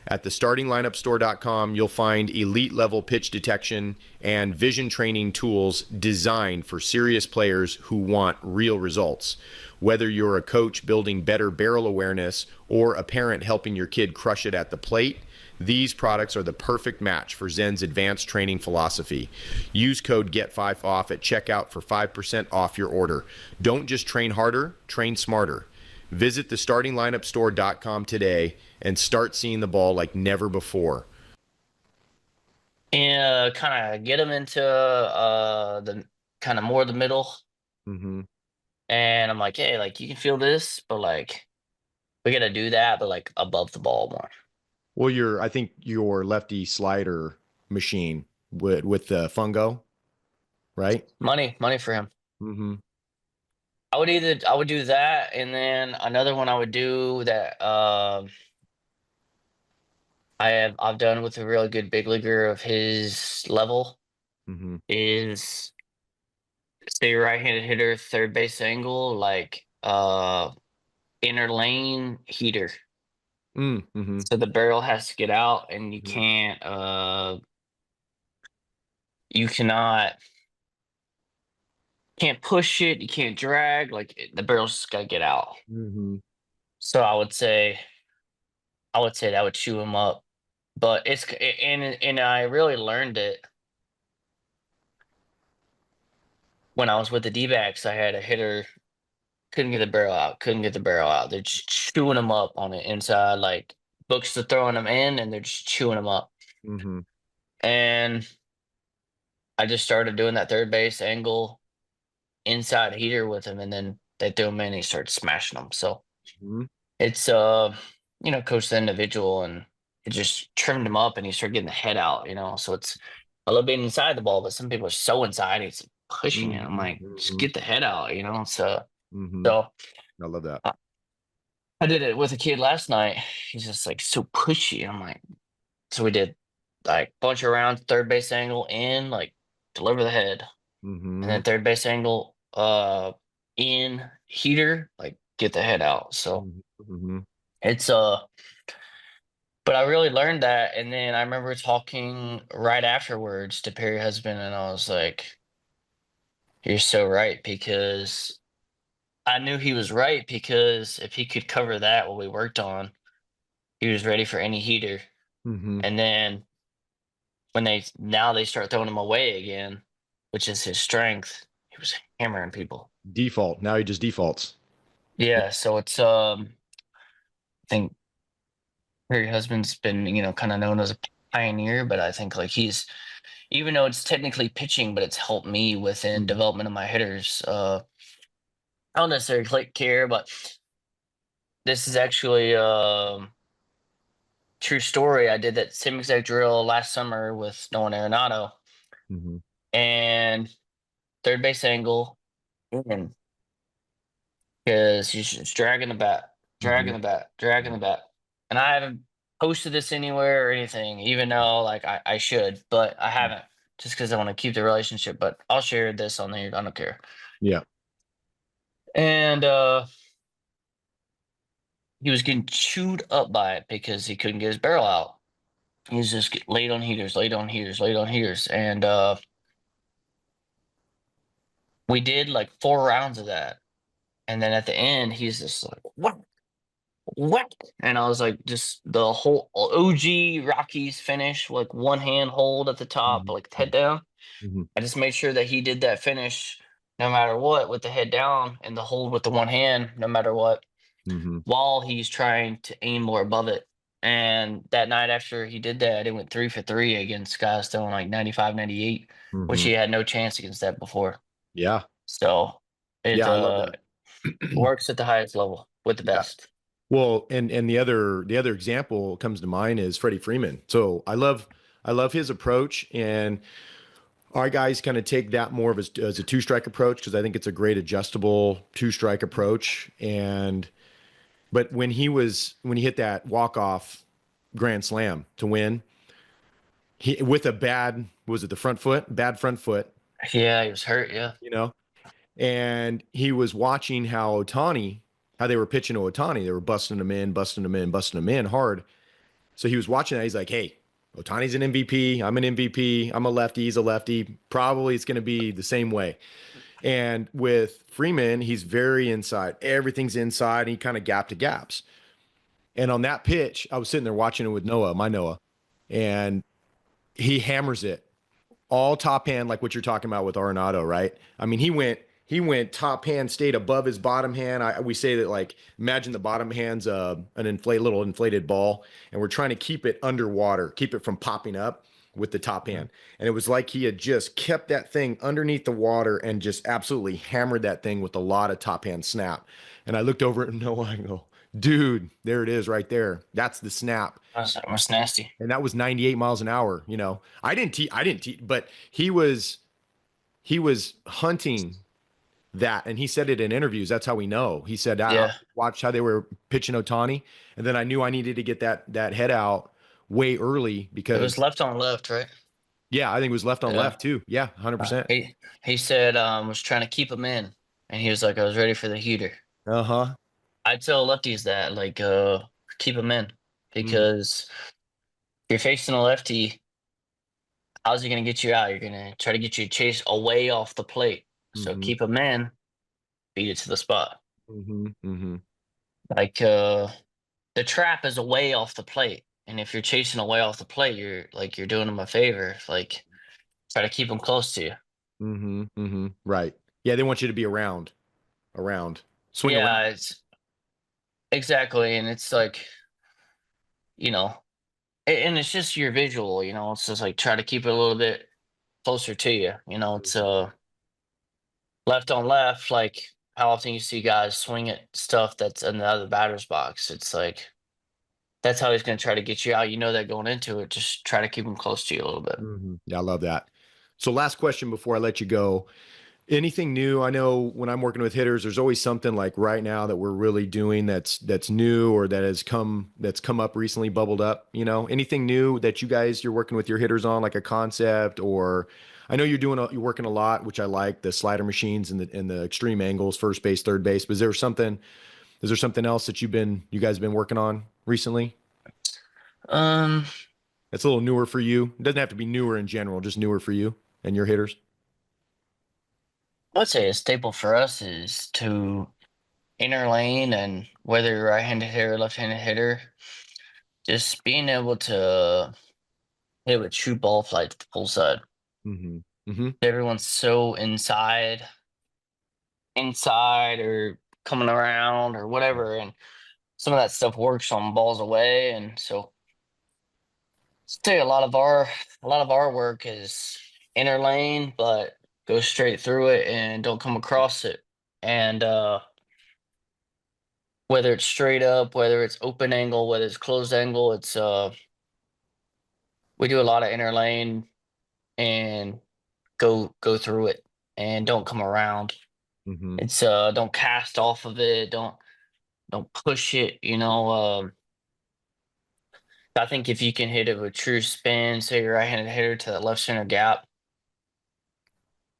At the startinglineupstore.com, you'll find elite level pitch detection and vision training tools designed for serious players who want real results. Whether you're a coach building better barrel awareness or a parent helping your kid crush it at the plate, these products are the perfect match for Zen's advanced training philosophy. Use code GET5OFF at checkout for 5% off your order. Don't just train harder, train smarter. Visit the startinglineupstore.com today and start seeing the ball like never before. And kind of get him into the kind of more the middle. Mm-hmm. And I'm like, hey, like you can feel this, but like we gotta do that, but like above the ball more. Well, I think your lefty slider machine with the fungo, right? Money for him. Mm-hmm. I would do that, and then another one I would do that I've done with a really good big leaguer of his level Mm-hmm. is say right-handed hitter, third base angle, like inner lane heater. Mm-hmm. So the barrel has to get out, and Mm-hmm. you can't push it, you can't drag, like the barrel's just gotta get out. Mm-hmm. So I would say that would chew him up. But and I really learned it when I was with the D-backs. I had a hitter couldn't get the barrel out, couldn't get the barrel out. They're just chewing them up on the inside, like books are throwing them in, and they're just chewing them up. Mm-hmm. And I just started doing that third base angle inside heater with him, and then they threw him in, and he started smashing them. So Mm-hmm. it's coach the individual, and it just trimmed him up, and he started getting the head out. So it's a little bit inside the ball, but some people are so inside, it's pushing it. I'm like, just Mm-hmm. get the head out. So Mm-hmm. so I love that. I, I did it with a kid last night. He's just like so pushy. I'm like, so we did like bunch of rounds, third base angle in, like deliver the head, and Mm-hmm. then third base angle in heater, like get the head out. So Mm-hmm. it's but I really learned that, and then I remember talking right afterwards to Perry husband, and I was like, "You're so right," because I knew he was right, because if he could cover that what we worked on, he was ready for any heater. Mm-hmm. And then when they start throwing him away again, which is his strength, he was hammering people. Default. Now he just defaults. Yeah, so it's I think Perry husband's been kind of known as a pioneer, but I think like he's even though it's technically pitching, but it's helped me within Mm-hmm. development of my hitters. I don't necessarily care, but this is actually true story. I did that same exact drill last summer with Nolan Arenado, Mm-hmm. and third base angle, and because he's just dragging the bat, Mm-hmm. dragging the bat, dragging the bat. And I haven't posted this anywhere or anything, even though like I should, but I haven't just because I want to keep the relationship. But I'll share this on there. I don't care. Yeah. And he was getting chewed up by it because he couldn't get his barrel out. He was just late on heaters, late on heaters, late on heaters. And we did like 4 rounds of that. And then at the end, he's just like, what? And I was like, just the whole OG Rockies finish, like one hand hold at the top, like Mm-hmm. head down. Mm-hmm. I just made sure that he did that finish no matter what with the head down and the hold with the one hand, no matter what, Mm-hmm. while he's trying to aim more above it. And that night after he did that, it went 3 for 3 against guys throwing like 95, 98, which Mm-hmm. he had no chance against that before. Yeah. So it Yeah, I love that. works at the highest level with the Yeah. best. Well, and the other example comes to mind is Freddie Freeman. So I love his approach, and our guys kind of take that more of as a two strike approach because I think it's a great adjustable two strike approach. And but when he hit that walk off grand slam to win, he with a bad was it the front foot bad front foot, Yeah, he was hurt. Yeah. you know, and he was watching how they were pitching to Otani. They were busting him in, busting him in, busting him in hard. So he was watching that. He's like, hey, Otani's an MVP. I'm an MVP. I'm a lefty. He's a lefty. Probably it's going to be the same way. And with Freeman, he's very inside. Everything's inside. And he kind of gap to gaps. And on that pitch, I was sitting there watching it with Noah, my Noah, and he hammers it all top hand, like what you're talking about with Arenado, right? I mean, he went top hand, stayed above his bottom hand. We say that like imagine the bottom hand's little inflated ball, and we're trying to keep it underwater, keep it from popping up with the top hand. And it was like he had just kept that thing underneath the water and just absolutely hammered that thing with a lot of top hand snap. And I looked over at Noah and go, dude, there it is right there. That's the snap, That's nasty. and that was 98 miles an hour. I didn't but he was hunting that, and he said it in interviews. That's how we know. He said I Yeah. watched how they were pitching Otani, and then I knew I needed to get that head out way early It was because left on left, right? yeah, I think it was left on Yeah. left too. Yeah, 100%. He said was trying to keep him in, and he was like, I was ready for the heater. Uh-huh. I tell lefties that like keep him in Mm-hmm. because if you're facing a lefty, how's he gonna get you out? You're gonna try to get you to chase away off the plate. So Mm-hmm. keep him in, beat it to the spot. Mm-hmm. Mm-hmm. Like the trap is away off the plate. And if you're chasing away off the plate, you're doing them a favor. Like try to keep them close to you. Mm-hmm. Mm-hmm. Right. Yeah, they want you to be around, swing around. Yeah, it's exactly. And it's like, you know, and it's just your visual, it's just like try to keep it a little bit closer to you. It's left on left, like how often you see guys swing at stuff that's in the other batter's box. It's like that's how he's gonna try to get you out. You know that going into it. Just try to keep him close to you a little bit. Mm-hmm. Yeah, I love that. So last question before I let you go. Anything new? I know when I'm working with hitters, there's always something like right now that we're really doing that's new or that's come up recently, bubbled up. Anything new that you're working with your hitters on, like a concept, or I know you're working a lot, which I like the slider machines and the extreme angles, first base, third base. But is there something else that you guys have been working on recently? Um, That's a little newer for you. It doesn't have to be newer in general, just newer for you and your hitters. I'd say a staple for us is to inner lane and whether you're right-handed hitter or left-handed hitter, just being able to hit with true ball flight to the pull side. Mm-hmm. Mm-hmm. Everyone's so inside or coming around or whatever, and some of that stuff works on balls away. And so I'd say a lot of our work is inner lane, but go straight through it and don't come across it. And whether it's straight up, whether it's open angle, whether it's closed angle, it's we do a lot of inner lane and go through it. and don't come around. Mm-hmm. It's don't cast off of it, don't push it, you know. I think if you can hit it with true spin, say you're right-handed hitter to the left center gap,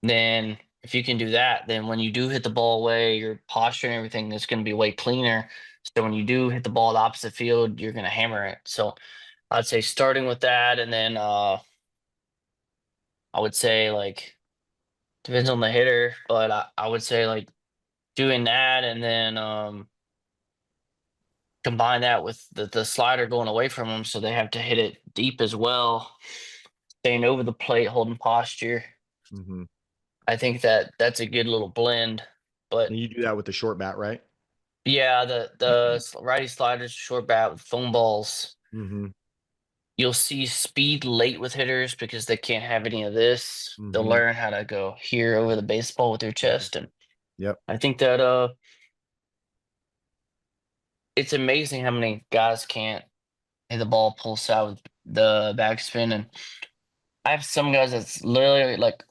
then if you can do that, then when you do hit the ball away, your posture and everything is going to be way cleaner. So when you do hit the ball the opposite field, you're going to hammer it. So I'd say starting with that, and then I would say like depends on the hitter, but I would say like doing that, and then combine that with the slider going away from them, so they have to hit it deep as well, staying over the plate, holding posture. Mm-hmm. I think that that's a good little blend. But And you do that with the short bat, right? yeah, righty sliders, short bat with foam balls. Mm-hmm. You'll see speed late with hitters because they can't have any of this. They'll Mm-hmm. learn how to go here over the baseball with their chest, and Yep. I think that it's amazing how many guys can't hit the ball pulse out with the backspin. And I have some guys that's literally like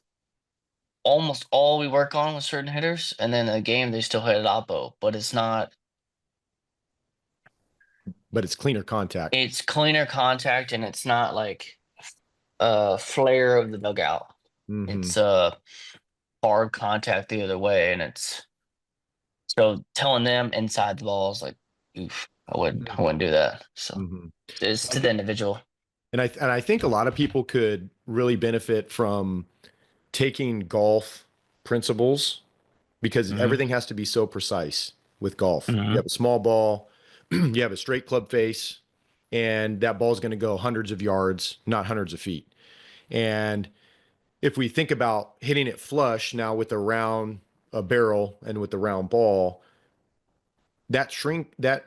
almost all we work on with certain hitters, and then a game they still hit it oppo, but it's not. But it's cleaner contact. It's cleaner contact, and it's not like flare of the dugout. Mm-hmm. It's hard contact the other way, and it's so telling them inside the ball is like, oof, I Mm-hmm. wouldn't do that. So Mm-hmm. it's I to the think, individual. and I think a lot of people could really benefit from taking golf principles because Hmm. everything has to be so precise with golf. You Hmm. have a small ball, you have a straight club face, and that ball is going to go hundreds of yards, not hundreds of feet. And if we think about hitting it flush now with a barrel and with the round ball, that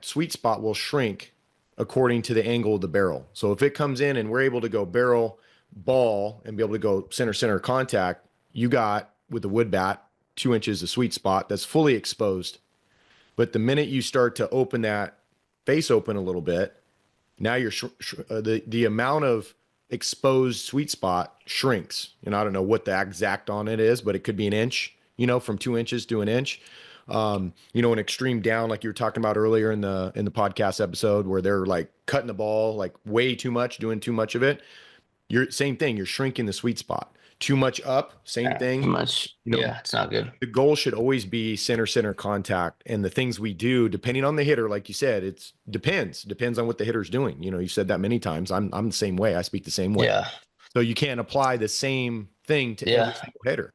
sweet spot will shrink according to the angle of the barrel. So if it comes in and we're able to go barrel ball and be able to go center contact, you got with the wood bat 2 inches of sweet spot that's fully exposed. But the minute you start to open that face open a little bit, now the amount of exposed sweet spot shrinks. And I don't know what the exact on it is, but it could be an inch, from 2 inches to an inch. An extreme down, like you were talking about earlier in the podcast episode, where they're like cutting the ball like way too much, doing too much of it. You're same thing. You're shrinking the sweet spot. Too much up, same Yeah, too thing. much. You know, Yeah, it's not good. the goal should always be center contact, and the things we do depending on the hitter, like you said, it's depends on what the hitter's doing. You said that many times. I'm the same way. I speak the same way. Yeah, So you can't apply the same thing to every yeah, single hitter.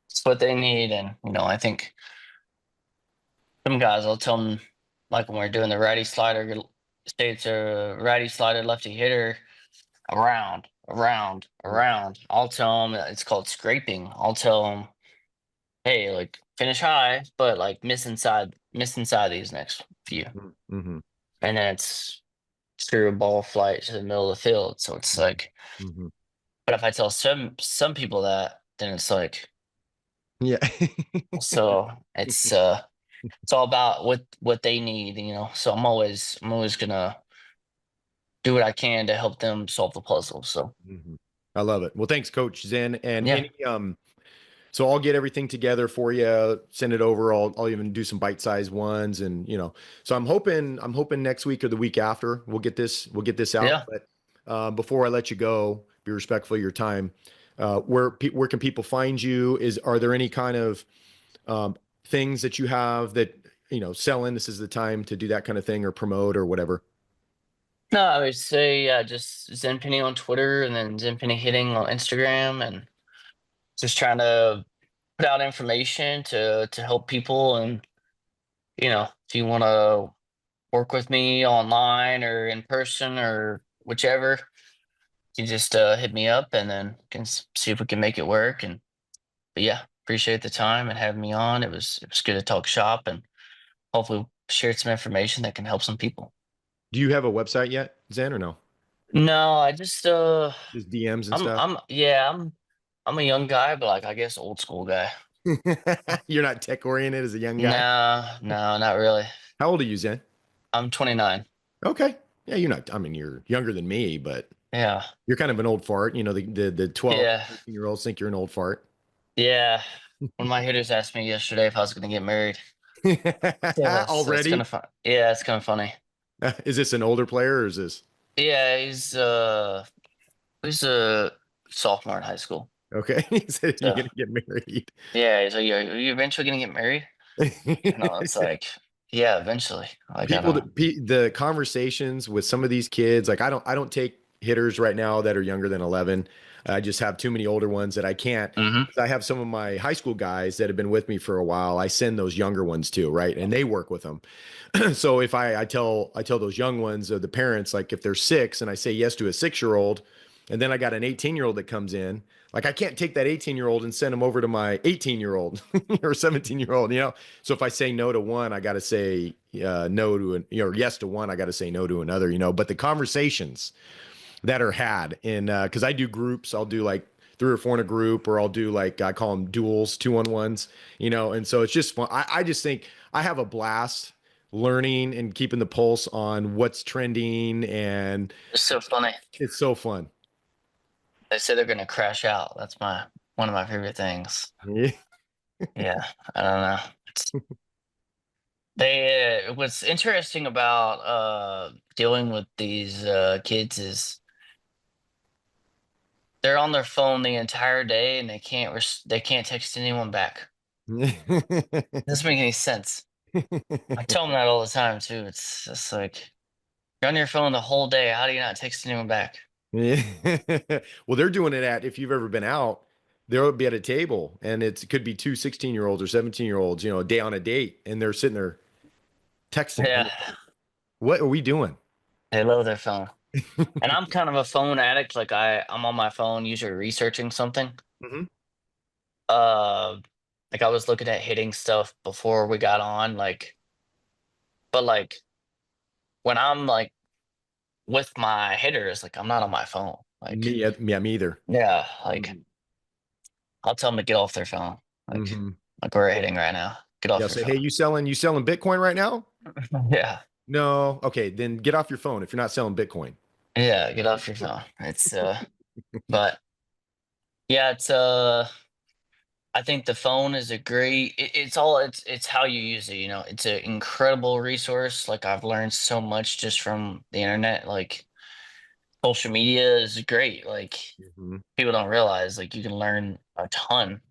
it's what they need, and I think some guys I'll tell them like when we're doing the righty slider, say it's a righty slider lefty hitter, around, around, Yeah. around. I'll tell them it's called scraping. I'll tell them, hey, like finish high, but like miss inside these next few, Mm-hmm. and then it's screw a ball flight to the middle of the field. So it's like, Mm-hmm. but if I tell some people that, then it's like, Yeah. so it's all about what they need, So I'm always gonna do what I can to help them solve the puzzle. So Mhm. I love it. Well, thanks, Coach Zen. And yeah, so I'll get everything together for you, send it over. I'll even do some bite-sized ones, and so I'm hoping next week or the week after we'll get this out. yeah. But before I let you go, be respectful of your time. Where can people find you? Are there any kind of um, things that you have that selling? This is the time to do that kind of thing or promote or whatever. No, I would say just Xen Penny on Twitter, and then Xen Penny hitting on Instagram, and just trying to put out information to help people. And if you want to work with me online or in person or whichever, you just hit me up, and then can see if we can make it work. And but yeah, appreciate the time and having me on. It was good to talk shop, and hopefully shared some information that can help some people. Do you have a website yet, Zen, or no? No, I just Just DMs and I'm stuff. I'm yeah, I'm a young guy, but like I guess old school guy. You're not tech oriented as a young guy. No, no, not really. How old are you, Zen? I'm 29. Okay. Yeah, you're not. I mean, you're younger than me, but Yeah. you're kind of an old fart. The 12, Yeah. 13-year-olds think you're an old fart. Yeah. One of my hitters asked me yesterday if I was going to get married. Yeah, so it's kind Already? of fun. Yeah, it's kind of funny. Is this an older player or is this Yeah, he's a sophomore in high school. okay? He said you're So gonna get married. yeah, he's like, are you eventually gonna get married? You know, it's like, yeah, eventually. Like I don't. The conversations with some of these kids, like I don't take hitters right now that are younger than 11. I just have too many older ones that I can't. Hmm. 'Cause I have some of my high school guys that have been with me for a while. I send those younger ones too, right? And they work with them. So if I tell those young ones, the parents, like if they're 6 and I say yes to a 6-year-old, and then I got an 18-year-old that comes in, like I can't take that 18-year-old and send him over to my 18-year-old or 17-year-old, you know. So if I say no to one, I got to say no to yes to one, I got to say no to another, you know. But the conversations that are had in because I do groups, I'll do like 3 or 4 in a group, or I'll do like I call them duels, 2-on-1s, you know. And so it's just fun. I just think I have a blast learning and keeping the pulse on what's trending, and It's so funny. it's so fun. They say they're gonna crash out. That's my one of my favorite things. Yeah. Yeah, I don't know. They what's interesting about dealing with these kids is they're on their phone the entire day and they can't text anyone back. Doesn't make any sense. I tell them that all the time too. It's just like you're on your phone the whole day. How do you not text anyone back? Yeah. Well, they're doing it at, if you've ever been out, they'll be at a table and it could be two 16-year-olds or 17-year-olds, you know, a day on a date, and they're sitting there texting. I'm Yeah, like, what are we doing? they love their phone. And I'm kind of a phone addict. Like I'm on my phone usually researching something. Hmm. Uh, like I was looking at hitting stuff before we got on. But like when I'm like with my hitters, like I'm not on my phone. Like Yeah, me either. yeah, like Hmm. I'll tell them to get off their phone. Like Hmm. like we're hitting right now. Get Yeah, off your say, hey, phone. you selling Bitcoin right now? Yeah, No. Okay, then get off your phone if you're not selling Bitcoin. yeah, get off your phone. It's but yeah, it's I think the phone is a great. It's how you use it. You know, it's an incredible resource. Like I've learned so much just from the internet. Like social media is great. Like Hmm. people don't realize like you can learn a ton.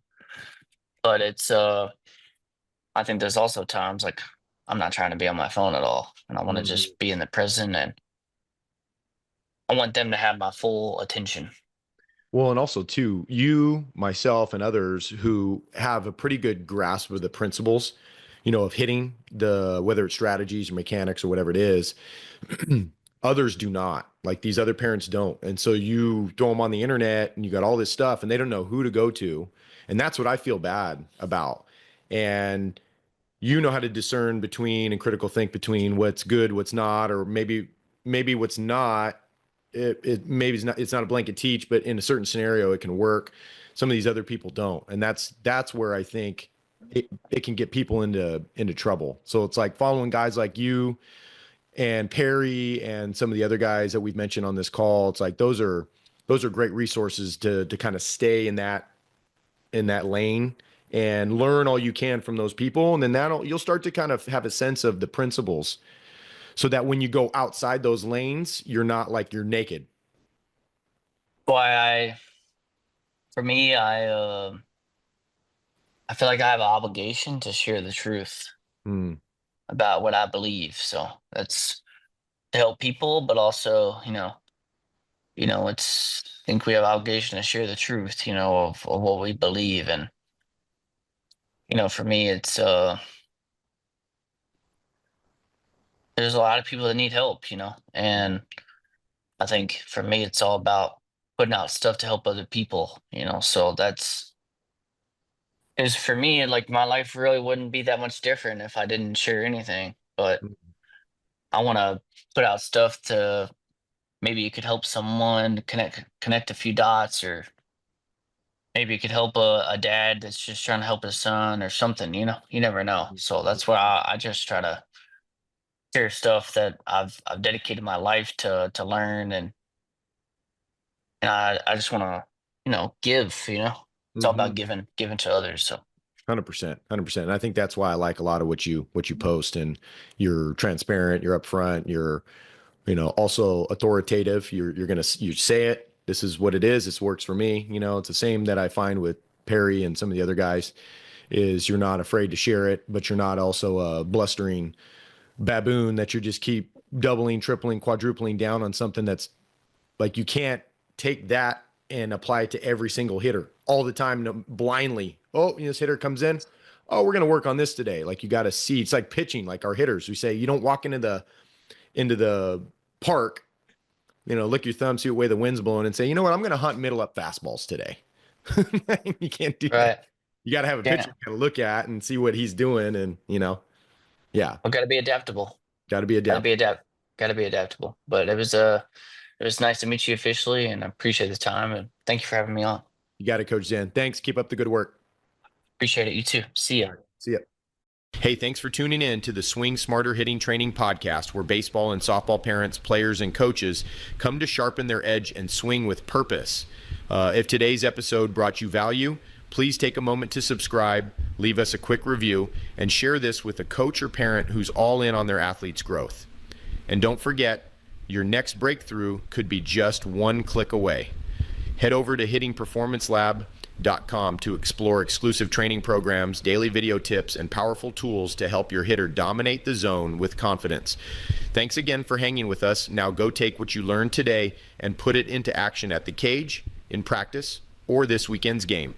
But it's I think there's also times like I'm not trying to be on my phone at all, and I want to Hmm. just be in the present, and I want them to have my full attention. Well, and also too, you, myself, and others who have a pretty good grasp of the principles, you know, of hitting the whether it's strategies or mechanics or whatever it is, others do not. Like these other parents don't. And so you throw them on the internet and you got all this stuff and they don't know who to go to. And that's what I feel bad about. And you know how to discern between and critical think between what's good, what's not, or maybe what's not. It maybe it's not a blanket teach, but in a certain scenario it can work. Some of these other people don't, and that's where I think it can get people into trouble. So it's like following guys like you and Perry and some of the other guys that we've mentioned on this call. It's like those are great resources to kind of stay in that lane and learn all you can from those people, and then that'll you'll start to kind of have a sense of the principles so that when you go outside those lanes you're not like you're naked. Why for me, I feel like I have an obligation to share the truth Mm, about what I believe. So that's to help people, but also, it's I think we have obligation to share the truth, of what we believe. And, for me it's there's a lot of people that need help, and I think for me it's all about putting out stuff to help other people, so that's is for me, like my life really wouldn't be that much different if I didn't share anything. But I want to put out stuff to maybe it could help someone connect a few dots, or maybe it could help a dad that's just trying to help his son or something. You never know. So that's why I just try to share stuff that I've dedicated my life to learn, and I just want to give. It's all about mm-hmm. giving to others. So 100%, 100%. And I think that's why I like a lot of what you post, and you're transparent, you're upfront, you're, also authoritative. You say it. This is what it is. This works for me. It's the same that I find with Perry and some of the other guys, is you're not afraid to share it, but you're not also a blustering baboon that you just keep doubling, tripling, quadrupling down on something that's like, you can't take that and apply it to every single hitter all the time, blindly. Oh, this hitter comes in. Oh, we're going to work on this today. Like, you got to see. It's like pitching, like our hitters. We say you don't walk into the park, lick your thumb, see what way the wind's blowing, and say, you know what, I'm going to hunt middle up fastballs today. You can't do that. Right. You got to have a pitcher Yeah. to look at and see what he's doing, and yeah, Well, got to be adaptable. got to be Got to adept. be got to be adaptable. But it was nice to meet you officially, and I appreciate the time, and thank you for having me on. You got it, Coach Zen. Thanks. Keep up the good work. Appreciate it. You too. See ya. See ya. Hey, thanks for tuning in to the Swing Smarter Hitting Training Podcast, where baseball and softball parents, players, and coaches come to sharpen their edge and swing with purpose. If today's episode brought you value, please take a moment to subscribe, leave us a quick review, and share this with a coach or parent who's all in on their athlete's growth. And don't forget, your next breakthrough could be just one click away. Head over to hittingperformancelab.com to explore exclusive training programs, daily video tips, and powerful tools to help your hitter dominate the zone with confidence. Thanks again for hanging with us. Now go take what you learned today and put it into action at the cage, in practice, or this weekend's game.